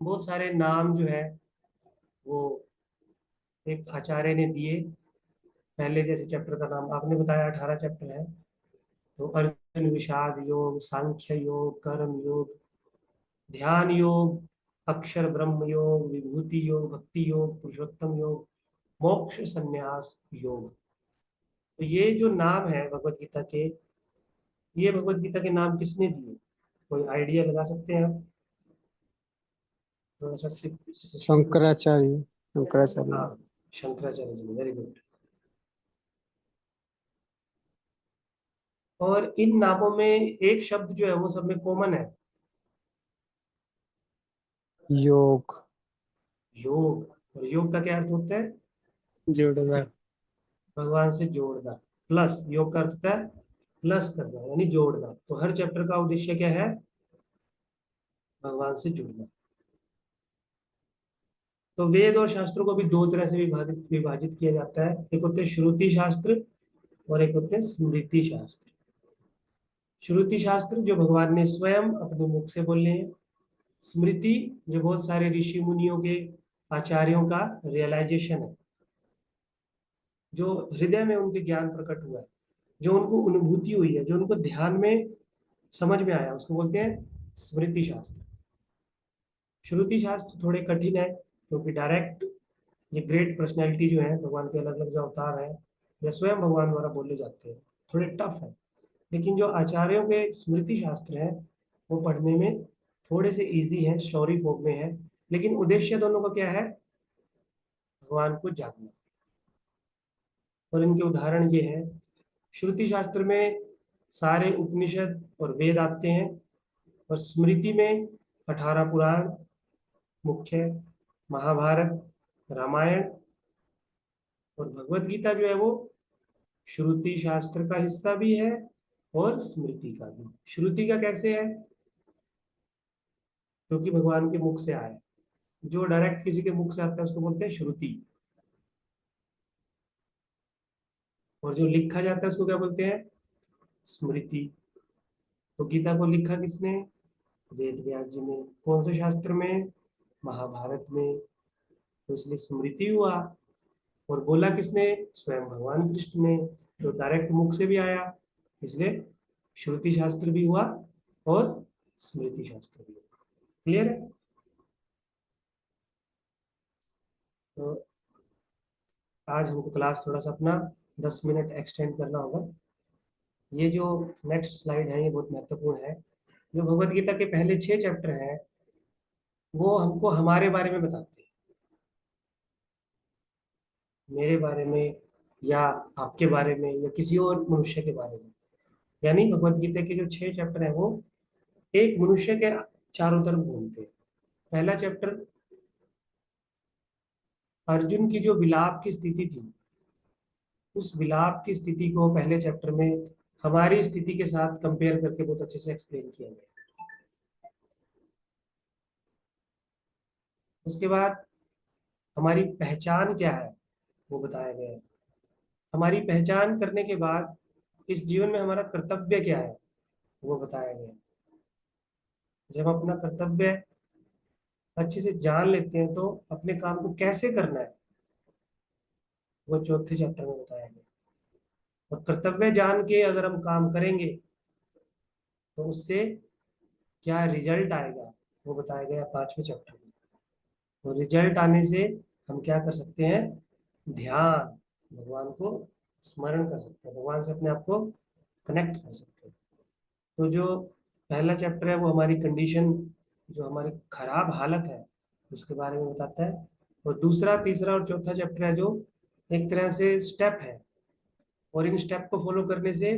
Speaker 1: बहुत सारे नाम जो है वो एक आचार्य ने दिए। पहले जैसे चैप्टर का नाम आपने बताया 18 चैप्टर है, तो अर्जुन विषाद योग, सांख्य योग, कर्म योग, ध्यान योग, अक्षर ब्रह्म योग, विभूति योग, भक्ति योग, पुरुषोत्तम योग, मोक्ष संन्यास योग। तो ये जो नाम है भगवत गीता के, ये भगवत गीता के नाम किसने दिए, कोई आइडिया लगा सकते हैं आप? थोड़ा सा
Speaker 4: शंकराचार्य। शंकराचार्य।
Speaker 1: हाँ, शंकराचार्य जी, वेरी गुड। और इन नामों में एक शब्द जो है वो सब में कॉमन है,
Speaker 4: योग।
Speaker 1: योग। और योग का क्या अर्थ होता है,
Speaker 3: जोड़ना।
Speaker 1: भगवान से जोड़ना। प्लस, योग का अर्थ होता है प्लस करना, यानी जोड़ना। तो हर चैप्टर का उद्देश्य क्या है, भगवान से जुड़ना। तो वेद और शास्त्रों को भी 2 तरह से विभाजित किया जाता है, एक होते हैं श्रुति शास्त्र और एक होते हैं स्मृति शास्त्र। श्रुति शास्त्र जो भगवान ने स्वयं अपने मुख से बोले हैं, स्मृति जो बहुत सारे ऋषि मुनियों के, आचार्यों का रियलाइजेशन है, जो हृदय में उनके ज्ञान प्रकट हुआ है, जो उनको अनुभूति हुई है, जो उनको ध्यान में समझ में आया, उसको बोलते हैं स्मृति शास्त्र। श्रुति शास्त्र थोड़े कठिन है, क्योंकि डायरेक्ट ये ग्रेट पर्सनैलिटी जो है, भगवान के अलग अलग जो अवतार है या स्वयं भगवान द्वारा बोले जाते हैं, थोड़े टफ है। लेकिन जो आचार्यों के स्मृति शास्त्र है वो पढ़ने में थोड़े से इजी है, स्टोरी फॉर्म में है, लेकिन उद्देश्य दोनों का क्या है, भगवान को जानना। और इनके उदाहरण ये है, श्रुति शास्त्र में सारे उपनिषद और वेद आते हैं, और स्मृति में 18 पुराण मुख्य, महाभारत, रामायण और भगवत गीता जो है वो श्रुति शास्त्र का हिस्सा भी है और स्मृति का भी। श्रुति का कैसे है? क्योंकि भगवान के मुख से आया। जो डायरेक्ट किसी के मुख से आता है उसको बोलते हैं श्रुति, और जो लिखा जाता है उसको क्या बोलते हैं? स्मृति। तो गीता को लिखा किसने? वेद व्यास जी ने। कौन से शास्त्र में? महाभारत में। तो इसलिए स्मृति हुआ। और बोला किसने? स्वयं भगवान कृष्ण ने। तो डायरेक्ट मुख से भी आया, इसलिए श्रुति शास्त्र भी हुआ और स्मृति शास्त्र भी हुआ। क्लियर है? तो आज हमको क्लास थोड़ा सा अपना 10 मिनट एक्सटेंड करना होगा। ये जो नेक्स्ट स्लाइड है ये बहुत महत्वपूर्ण है। जो भगवत गीता के पहले 6 चैप्टर हैं वो हमको हमारे बारे में बताते हैं, मेरे बारे में या आपके बारे में या किसी और मनुष्य के बारे में। यानी भगवत गीता के जो 6 चैप्टर हैं वो एक मनुष्य के चारों तरफ घूमते हैं। पहला चैप्टर अर्जुन की जो विलाप की स्थिति थी, उस विलाप की स्थिति को पहले चैप्टर में हमारी स्थिति के साथ कंपेयर करके बहुत अच्छे से एक्सप्लेन किया गया। उसके बाद हमारी पहचान क्या है वो बताया गया है। हमारी पहचान करने के बाद इस जीवन में हमारा कर्तव्य क्या है वो बताया गया है। जब हम अपना कर्तव्य अच्छे से जान लेते हैं तो अपने काम को कैसे करना है वो चौथे चैप्टर में बताया गया। और कर्तव्य जान के अगर हम काम करेंगे तो उससे क्या रिजल्ट आएगा वो बताया गया 5वें चैप्टर में। और रिजल्ट आने से हम क्या कर सकते हैं? ध्यान, भगवान को स्मरण कर सकते हैं, भगवान से अपने आप को कनेक्ट कर सकते हैं। तो जो पहला चैप्टर है वो हमारी कंडीशन, जो हमारी खराब हालत है उसके बारे में बताता है। और दूसरा, तीसरा और चौथा चैप्टर है जो एक तरह से स्टेप है, और इन स्टेप को फॉलो करने से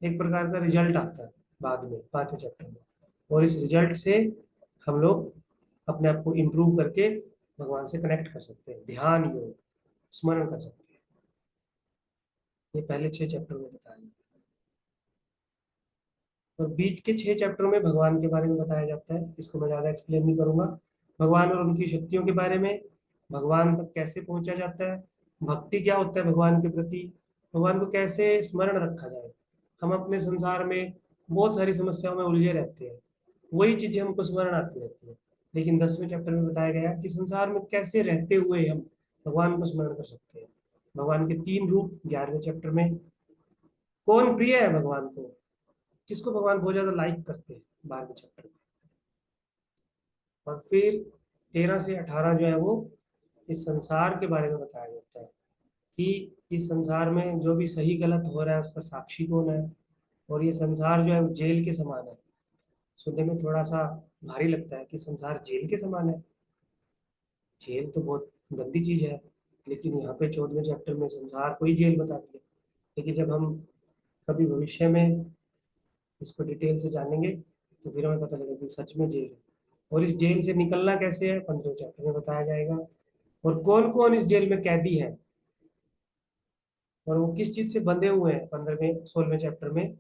Speaker 1: एक प्रकार का रिजल्ट आता है बाद में 5वें चैप्टर में। और इस रिजल्ट से हम लोग अपने आप को इम्प्रूव करके भगवान से कनेक्ट कर सकते हैं, ध्यान योग स्मरण कर सकते हैं। ये पहले 6 चैप्टर में बताया। और बीच के 6 चैप्टरों में भगवान के बारे में बताया जाता है। इसको मैं ज़्यादा एक्सप्लेन नहीं करूंगा। भगवान और उनकी शक्तियों के बारे में, भगवान तक कैसे पहुंचा जाता है, भक्ति क्या होता है भगवान के प्रति, भगवान को कैसे स्मरण रखा जाए। हम अपने संसार में बहुत सारी समस्याओं में उलझे रहते हैं, वही चीजें हमको स्मरण आती रहती है। लेकिन 10वें चैप्टर में बताया गया कि संसार में कैसे रहते हुए हम भगवान को स्मरण कर सकते हैं। भगवान के 3 रूप 11वें चैप्टर में। कौन प्रिय है भगवान को, किसको भगवान बहुत ज्यादा लाइक करते हैं 12वें चैप्टर में। और फिर 13 से 18 जो है वो इस संसार के बारे में बताया जाता है कि इस संसार में जो भी सही गलत हो रहा है उसका साक्षी कौन है। और ये संसार जो है वो जेल के समान है। सुनने में थोड़ा सा भारी लगता है कि संसार जेल के समान है, जेल तो बहुत गंदी चीज है। लेकिन यहाँ पे 14वें चैप्टर में संसार को ही जेल बता दिया। लेकिन जब हम कभी भविष्य में इसको डिटेल से जानेंगे तो फिर हमें पता लगेगा कि सच में जेल है। और इस जेल से निकलना कैसे है 15वें चैप्टर में बताया जाएगा। और कौन कौन इस जेल में कैदी है और वो किस चीज से बंधे हुए हैं 15वें 16वें चैप्टर में।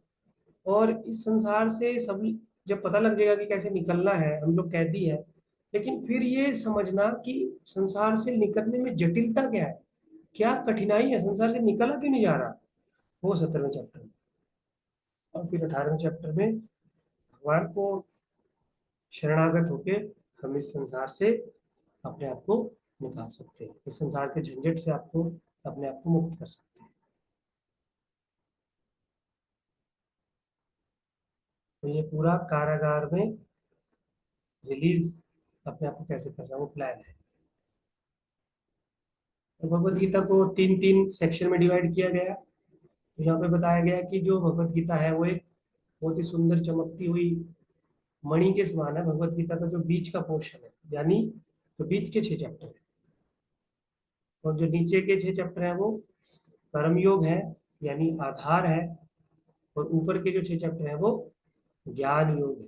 Speaker 1: और इस संसार से सब जब पता लग जाएगा कि कैसे निकलना है, हम लोग कैदी है, लेकिन फिर ये समझना कि संसार से निकलने में जटिलता क्या है, क्या कठिनाई है, संसार से निकला क्यों नहीं जा रहा, वो 17वें चैप्टर में। और फिर 18वें चैप्टर में भगवान को शरणागत होके हम इस संसार से अपने आप को निकाल सकते हैं, इस संसार के झंझट से आपको अपने आप को मुक्त कर सकते हैं। तो ये पूरा कारागार में रिलीज अपने आप को कैसे करना वो प्लान है। तो भगवत गीता को 3-3 सेक्शन में डिवाइड किया गया। तो यहाँ पे बताया गया कि जो भगवत गीता है वो एक बहुत ही सुंदर चमकती हुई मणि के समान है। भगवत गीता का जो बीच का पोर्शन है, यानी तो बीच के 6 चैप्टर है, और जो नीचे के 6 चैप्टर है वो कर्म योग है, यानी आधार है। और ऊपर के जो 6 चैप्टर है वो ज्ञान योग है।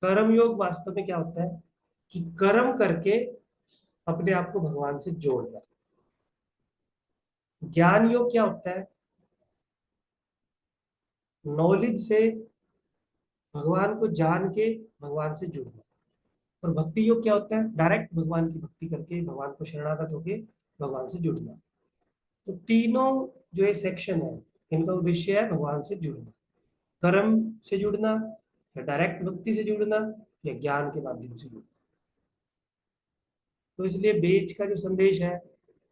Speaker 1: कर्म योग वास्तव में क्या होता है कि कर्म करके अपने आप को भगवान से जोड़ना। ज्ञान योग क्या होता है? नॉलेज से भगवान को जान के भगवान से जुड़ना। और भक्ति योग क्या होता है? डायरेक्ट भगवान की भक्ति करके, भगवान को शरणागत होके भगवान से जुड़ना। तो तीनों जो ये सेक्शन है, इनका उद्देश्य है भगवान से जुड़ना। कर्म से जुड़ना, या डायरेक्ट भक्ति से जुड़ना, या ज्ञान के माध्यम से जुड़ना। तो इसलिए बेच का जो संदेश है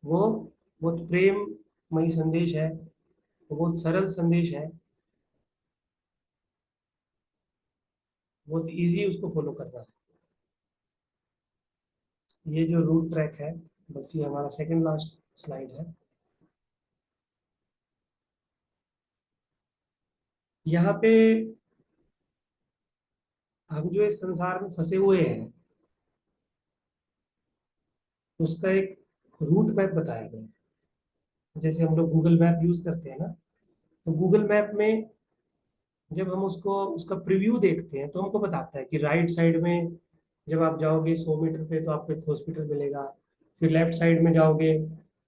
Speaker 1: वो बहुत प्रेममयी संदेश है, वो बहुत सरल संदेश है, बहुत इजी उसको फॉलो करना है। ये जो रूट ट्रैक है, बस ये हमारा सेकंड लास्ट स्लाइड है। यहाँ पे हम जो इस संसार में फंसे हुए हैं, उसका एक रूट मैप बताया गया है। जैसे हम लोग गूगल मैप यूज करते हैं ना, तो गूगल मैप में जब हम उसको उसका प्रीव्यू देखते हैं तो हमको बताता है कि राइट साइड में जब आप जाओगे 100 मीटर पे तो आपको एक हॉस्पिटल मिलेगा, फिर लेफ्ट साइड में जाओगे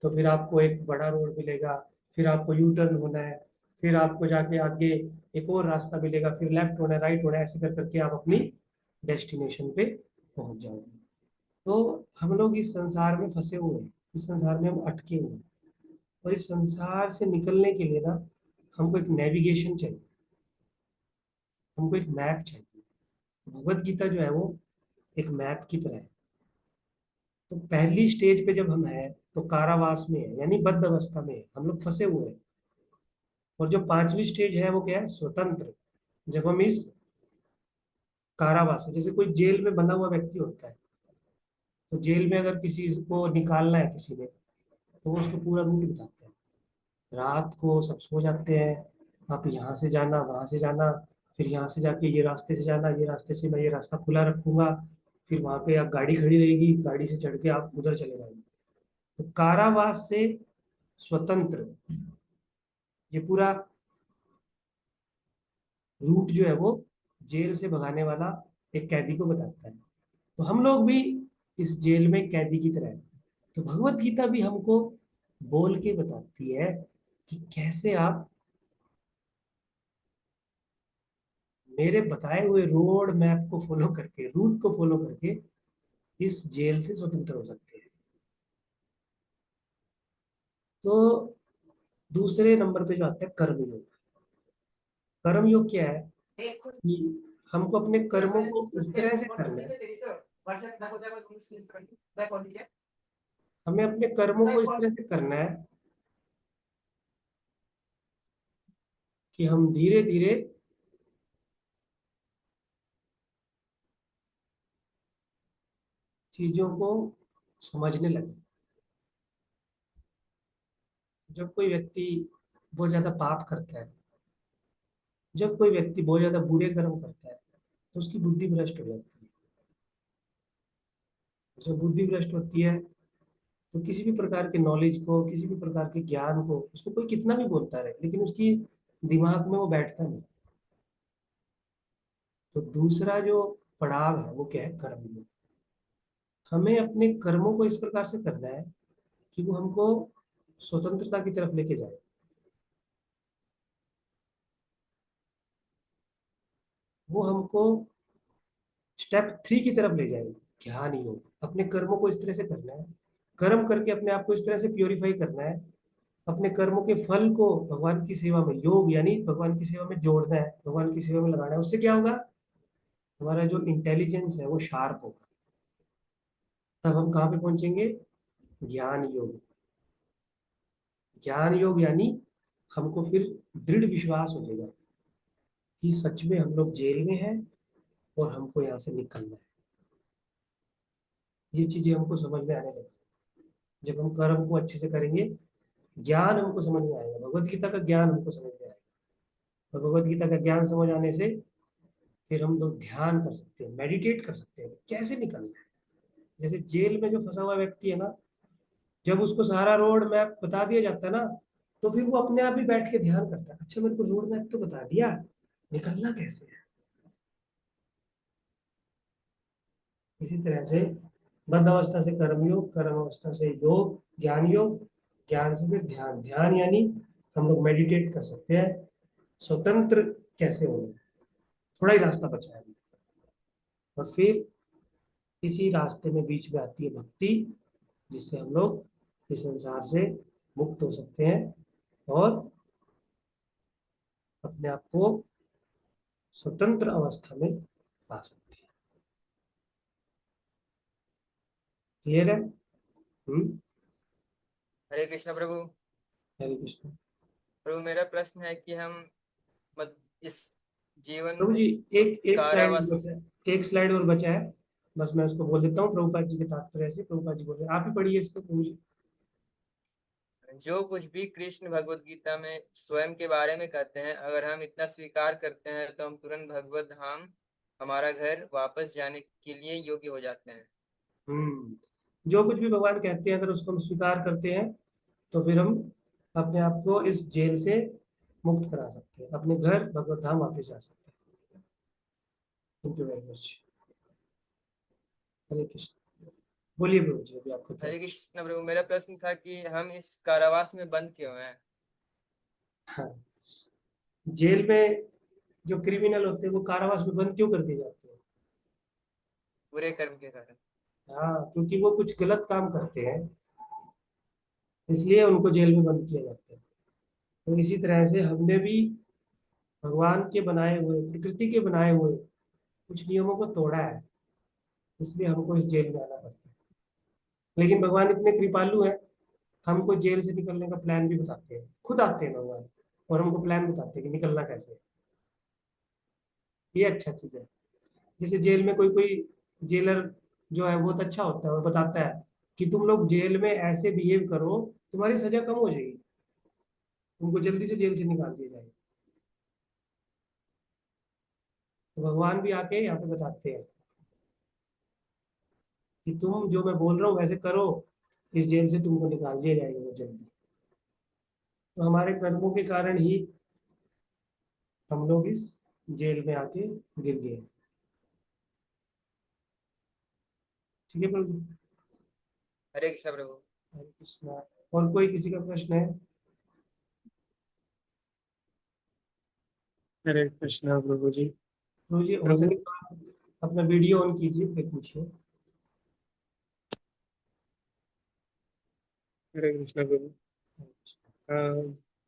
Speaker 1: तो फिर आपको एक बड़ा रोड मिलेगा, फिर आपको यू टर्न होना है, फिर आपको जाके आगे एक और रास्ता मिलेगा, फिर लेफ्ट होना है, राइट होना है, ऐसे कर करके आप अपनी डेस्टिनेशन पे पहुंच जाओगे। तो हम लोग इस संसार में फंसे हुए हैं, इस संसार में हम अटके हुए हैं, और इस संसार से निकलने के लिए ना हमको एक नेविगेशन चाहिए, हमको एक मैप चाहिए। भगवत गीता जो है वो एक मैप की तरह है। तो पहली स्टेज पे जब हम हैं तो कारावास में है, यानी बद्ध अवस्था में है, हम लोग फंसे हुए हैं। और जो पांचवी स्टेज है वो क्या है? स्वतंत्र। जब हम इस कारावास, जैसे कोई जेल में बंधा हुआ व्यक्ति होता है, तो जेल में अगर किसी को निकालना है किसी ने, तो वो उसको पूरा रूट बताते हैं। रात को सब सो जाते हैं, आप यहाँ से जाना, वहां से जाना, फिर यहाँ से जाके ये रास्ते से जाना, ये रास्ते से मैं ये रास्ता खुला रखूंगा, फिर वहां पे आप गाड़ी खड़ी रहेगी, गाड़ी से चढ़ के आप उधर चले जाएंगे। तो कारावास से स्वतंत्र, ये पूरा रूट जो है वो जेल से भगाने वाला एक कैदी को बताता है। तो हम लोग भी इस जेल में कैदी की तरह हैं। तो भगवत गीता भी हमको बोल के बताती है कि कैसे आप मेरे बताए हुए रोड मैप को फॉलो करके, रूट को फॉलो करके इस जेल से स्वतंत्र हो सकते हैं। तो दूसरे नंबर पे जो आता है कर्मयोग। कर्मयोग क्या है? कि हमको अपने कर्मों को इस तरह से करना है, हमें अपने कर्मों को इस तरह से करना है कि हम धीरे धीरे चीजों को समझने लगे। जब कोई व्यक्ति बहुत ज्यादा पाप करता है, जब कोई व्यक्ति बहुत ज्यादा बुरे कर्म करता है, तो उसकी बुद्धि भ्रष्ट हो जाती है। जब बुद्धि भ्रष्ट होती है तो किसी भी प्रकार के नॉलेज को, किसी भी प्रकार के ज्ञान को उसको कोई कितना भी बोलता रहे, लेकिन उसकी दिमाग में वो बैठता नहीं। तो दूसरा जो पड़ाव है वो क्या है? कर्म योग। हमें अपने कर्मों को इस प्रकार से करना है कि वो हमको स्वतंत्रता की तरफ लेके जाए। वो हमको स्टेप 3 की तरफ ले जाएगी, ध्यान योग। अपने कर्मों को इस तरह से करना है, कर्म करके अपने आप को इस तरह से प्योरीफाई करना है, अपने कर्मों के फल को भगवान की सेवा में, योग यानी भगवान की सेवा में जोड़ना है, भगवान की सेवा में लगाना है। उससे क्या होगा? हमारा जो इंटेलिजेंस है वो शार्प होगा। तब हम कहाँ पे पहुंचेंगे? ज्ञान योग। ज्ञान योग यानी हमको फिर दृढ़ विश्वास हो जाएगा कि सच में हम लोग जेल में हैं और हमको यहाँ से निकलना है। ये चीजें हमको समझ में आने लगेगी जब हम कर्म को अच्छे से करेंगे। ज्ञान हमको समझ में आएगा, भगवत गीता का ज्ञान हमको समझ में आएगा। और भगवत गीता का ज्ञान समझ आने से फिर हम लोग ध्यान कर सकते हैं, मेडिटेट कर सकते हैं कैसे निकलना है। जैसे जेल में जो फंसा हुआ व्यक्ति है ना, जब उसको सारा रोड मैप बता दिया जाता है ना, तो फिर वो अपने आप ही बैठ के ध्यान करता है, अच्छा मेरे को रोड मैप तो बता दिया, निकलना कैसे है। इसी तरह से बद्ध अवस्था से कर्मयोग, कर्म अवस्था से योग, ज्ञान योग, ज्ञान से फिर ध्यान। ध्यान यानी हम लोग मेडिटेट कर सकते हैं, स्वतंत्र कैसे होंगे, थोड़ा ही रास्ता बचा है। और फिर इसी रास्ते में बीच में आती है भक्ति, जिससे हम लोग इस संसार से मुक्त हो सकते हैं और अपने आप को स्वतंत्र अवस्था में पा सकते हैं। क्लियर है?
Speaker 2: हरे कृष्ण प्रभु।
Speaker 1: हरे कृष्ण।
Speaker 2: प्रभु मेरा प्रश्न है कि हम इस जीवन
Speaker 1: प्रभु जी एक स्लाइड
Speaker 2: कारावास
Speaker 1: बचा है, एक स्लाइड और बचा है, बस मैं उसको बोल देता हूँ। प्रभुपाद जी के तात्पर्य से प्रभुपाद जी बोल रहे हैं, आप ही पढ़िए इसको प्रभु जी।
Speaker 2: जो कुछ भी कृष्ण भगवत गीता में स्वयं के बारे में कहते हैं, अगर हम इतना स्वीकार करते हैं तो हम तुरंत भगवत धाम, हमारा घर वापस जाने के लिए योग्य हो जाते हैं।
Speaker 1: जो कुछ भी भगवान कहते हैं अगर उसको हम स्वीकार करते हैं तो फिर हम अपने आप को इस जेल से मुक्त करा सकते हैं, अपने घर भगवत धाम वापस जा सकते हैं। Thank you very much. Hare Krishna. बोलिए प्रभु जी, अभी आपको क्या?
Speaker 2: हरे कृष्ण प्रभु, मेरा प्रश्न था कि हम इस कारावास में बंद क्यों हैं?
Speaker 1: हाँ, जेल में जो क्रिमिनल होते हैं वो कारावास में बंद क्यों कर दिए जाते हैं?
Speaker 2: बुरे कर्म के कारण।
Speaker 1: हाँ, क्योंकि वो कुछ गलत काम करते हैं, इसलिए उनको जेल में बंद किया जाता है। तो इसी तरह से हमने भी भगवान के बनाए हुए, प्रकृति के बनाए हुए कुछ नियमों को तोड़ा है, इसलिए हमको इस जेल में आना पड़ता है। लेकिन भगवान इतने कृपालु हैं, हमको जेल से निकलने का प्लान भी बताते हैं, खुद आते हैं भगवान और हमको प्लान बताते हैं कि निकलना कैसे है। ये अच्छा चीज है। जैसे जेल में कोई कोई जेलर जो है बहुत अच्छा होता है और बताता है कि तुम लोग जेल में ऐसे बिहेव करो, तुम्हारी सजा कम हो जाएगी, तुमको जल्दी से जेल से निकाल दिया जाएगा। तो भगवान भी आके यहाँ पे बताते हैं कि तुम जो मैं बोल रहा हूँ वैसे करो, इस जेल से तुमको निकाल दिया जाएगा वो जल्दी। तो हमारे कर्मों के कारण ही हम लोग इस जेल में आके गिर गए। ठीक है प्रभु जी।
Speaker 2: हरे कृष्ण प्रभु।
Speaker 1: हरे कृष्णा। और कोई किसी का प्रश्न है?
Speaker 3: हरे कृष्णा प्रभु जी।
Speaker 1: प्रभु जी हो
Speaker 3: प्रभु
Speaker 1: सके तो आप अपना वीडियो ऑन कीजिए फिर पूछिए।
Speaker 3: हरे कृष्णा प्रभु।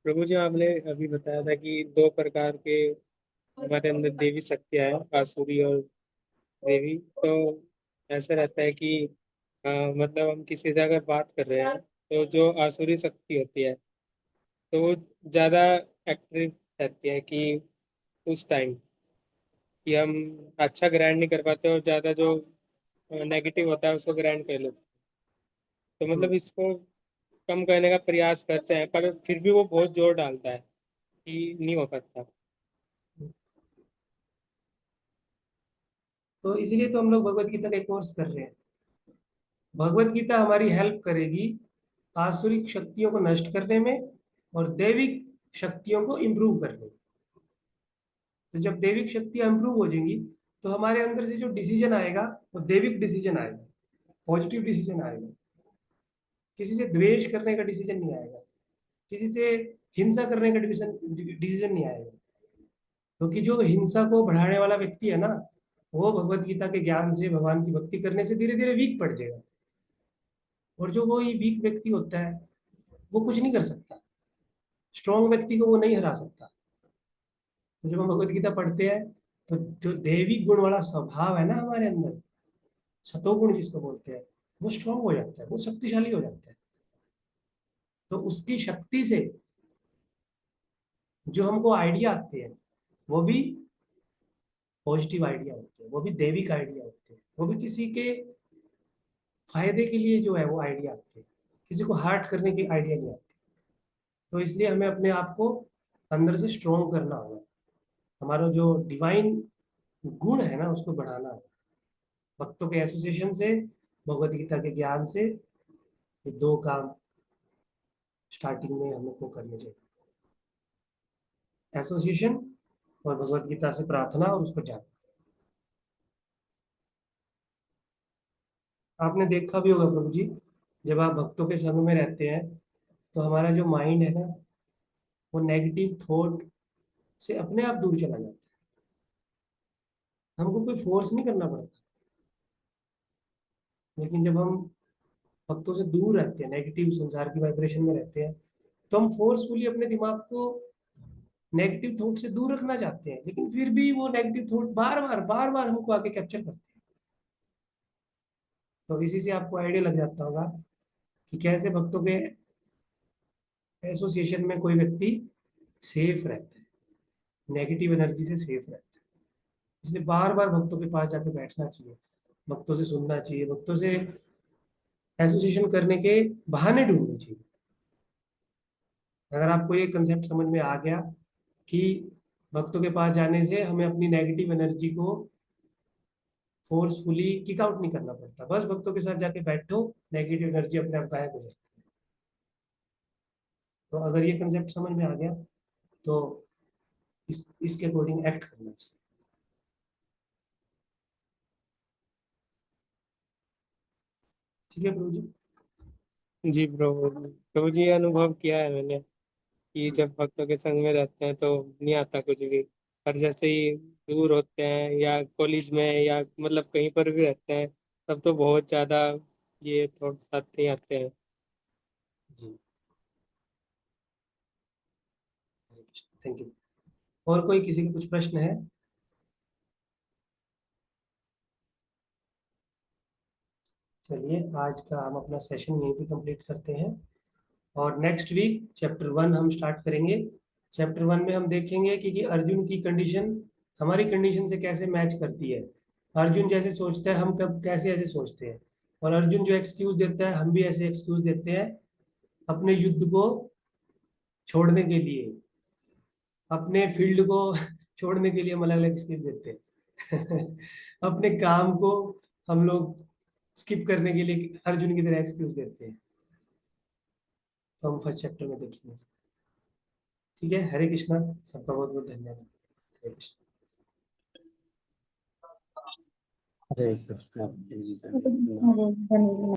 Speaker 3: प्रभु जी आपने अभी बताया था कि दो प्रकार के हमारे अंदर देवी शक्तियां हैं, आसुरी और देवी। तो ऐसा रहता है कि मतलब हम किसी से अगर बात कर रहे हैं तो जो आसुरी शक्ति होती है तो वो ज़्यादा एक्टिव रहती है कि उस टाइम कि हम अच्छा ग्रैंड नहीं कर पाते और ज़्यादा जो नेगेटिव होता है उसको ग्रैंड कर लेते हैं। तो मतलब इसको कम करने का प्रयास करते हैं पर फिर भी वो बहुत जोर डालता है कि नहीं हो पाता।
Speaker 1: तो इसीलिए तो हम लोग भगवत गीता का एक कोर्स कर रहे हैं। भगवत गीता हमारी हेल्प करेगी आसुरिक शक्तियों को नष्ट करने में और दैविक शक्तियों को इम्प्रूव करने में। तो जब दैविक शक्तियां इम्प्रूव हो जाएंगी तो हमारे अंदर से जो डिसीजन आएगा वो दैविक डिसीजन आएगा, पॉजिटिव डिसीजन आएगा। किसी से द्वेष करने का डिसीजन नहीं आएगा, किसी से हिंसा करने का डिसीजन नहीं आएगा। क्योंकि जो हिंसा को बढ़ाने वाला व्यक्ति है ना, वो भगवत गीता के ज्ञान से, भगवान की भक्ति करने से धीरे धीरे वीक पड़ जाएगा। और जो वो ये वीक व्यक्ति होता है वो कुछ नहीं कर सकता, स्ट्रॉन्ग व्यक्ति को वो नहीं हरा सकता। तो जब हम भगवत गीता पढ़ते हैं तो जो देवी गुण वाला स्वभाव है ना हमारे अंदर, सतोगुण जिसको बोलते हैं, वो स्ट्रांग हो जाता है, वो शक्तिशाली हो जाता है। तो उसकी शक्ति से जो हमको आइडिया आते हैं वो भी पॉजिटिव आइडिया होते हैं, वो भी दैविक आइडिया होते हैं, वो भी किसी के फायदे के लिए जो है वो आइडिया आते हैं, किसी को हार्ट करने के आइडिया नहीं आते। तो इसलिए हमें अपने आप को अंदर से स्ट्रॉन्ग करना होगा, हमारा जो डिवाइन गुण है ना उसको बढ़ाना है। भक्तों के एसोसिएशन से, भगवत गीता के ज्ञान से, ये दो काम स्टार्टिंग में हम लोग को करने चाहिए, एसोसिएशन और भगवत गीता से प्रार्थना और उसको जानना। आपने देखा भी होगा प्रभु जी, जब आप भक्तों के संग में रहते हैं तो हमारा जो माइंड है ना, वो नेगेटिव थॉट से अपने आप दूर चला जाता है, हमको कोई फोर्स नहीं करना पड़ता। लेकिन जब हम भक्तों से दूर रहते हैं, नेगेटिव संसार की वाइब्रेशन में रहते हैं, तो हम फोर्सफुली अपने दिमाग को नेगेटिव थॉट से दूर रखना चाहते हैं, लेकिन फिर भी वो नेगेटिव थॉट बार बार हमको आके कैप्चर करते हैं। तो इसी से आपको आइडिया लग जाता होगा कि कैसे भक्तों के एसोसिएशन में कोई व्यक्ति सेफ रहता है, नेगेटिव एनर्जी से सेफ रहता है। इसलिए बार बार भक्तों के पास जाके बैठना चाहिए, भक्तों से सुनना चाहिए, भक्तों से एसोसिएशन करने के बहाने ढूंढने चाहिए। अगर आपको ये कंसेप्ट समझ में आ गया कि भक्तों के पास जाने से हमें अपनी नेगेटिव एनर्जी को फोर्सफुली किक आउट नहीं करना पड़ता, बस भक्तों के साथ जाके बैठो, नेगेटिव एनर्जी अपने आप गायब हो जाती है। तो अगर ये कंसेप्ट समझ में आ गया तो इसके अकॉर्डिंग एक्ट करना चाहिए। ठीक है प्रभु जी।
Speaker 3: जी प्रभु, प्रभु जी ये अनुभव किया है मैंने कि जब भक्तों के संग में रहते हैं तो नहीं आता कुछ भी, पर जैसे ही दूर होते हैं या कॉलेज में या मतलब कहीं पर भी रहते हैं, तब तो बहुत ज्यादा ये थॉट्स आते ही आते हैं।
Speaker 1: जी, थैंक यू। और कोई किसी के कुछ प्रश्न है? चलिए आज का हम अपना सेशन यहीं पे कंप्लीट करते हैं, और नेक्स्ट वीक चैप्टर 1 हम स्टार्ट करेंगे। चैप्टर 1 में हम देखेंगे कि अर्जुन की कंडीशन हमारी कंडीशन से कैसे मैच करती है। अर्जुन जैसे सोचता है हम कब कैसे ऐसे सोचते हैं, और अर्जुन जो एक्सक्यूज देता है हम भी ऐसे एक्सक्यूज देते हैं अपने युद्ध को छोड़ने के लिए, अपने फील्ड को छोड़ने के लिए हम अलग अलग एक्सक्यूज देते हैं अपने काम को हम लोग स्किप करने के लिए अर्जुन की तरह एक्सक्यूज देते हैं। तो हम फर्स्ट चैप्टर में देखेंगे। ठीक है, हरे कृष्णा, सबका बहुत बहुत धन्यवाद। हरे कृष्णा।
Speaker 4: हरे कृष्ण।
Speaker 8: हरे धन्यवाद।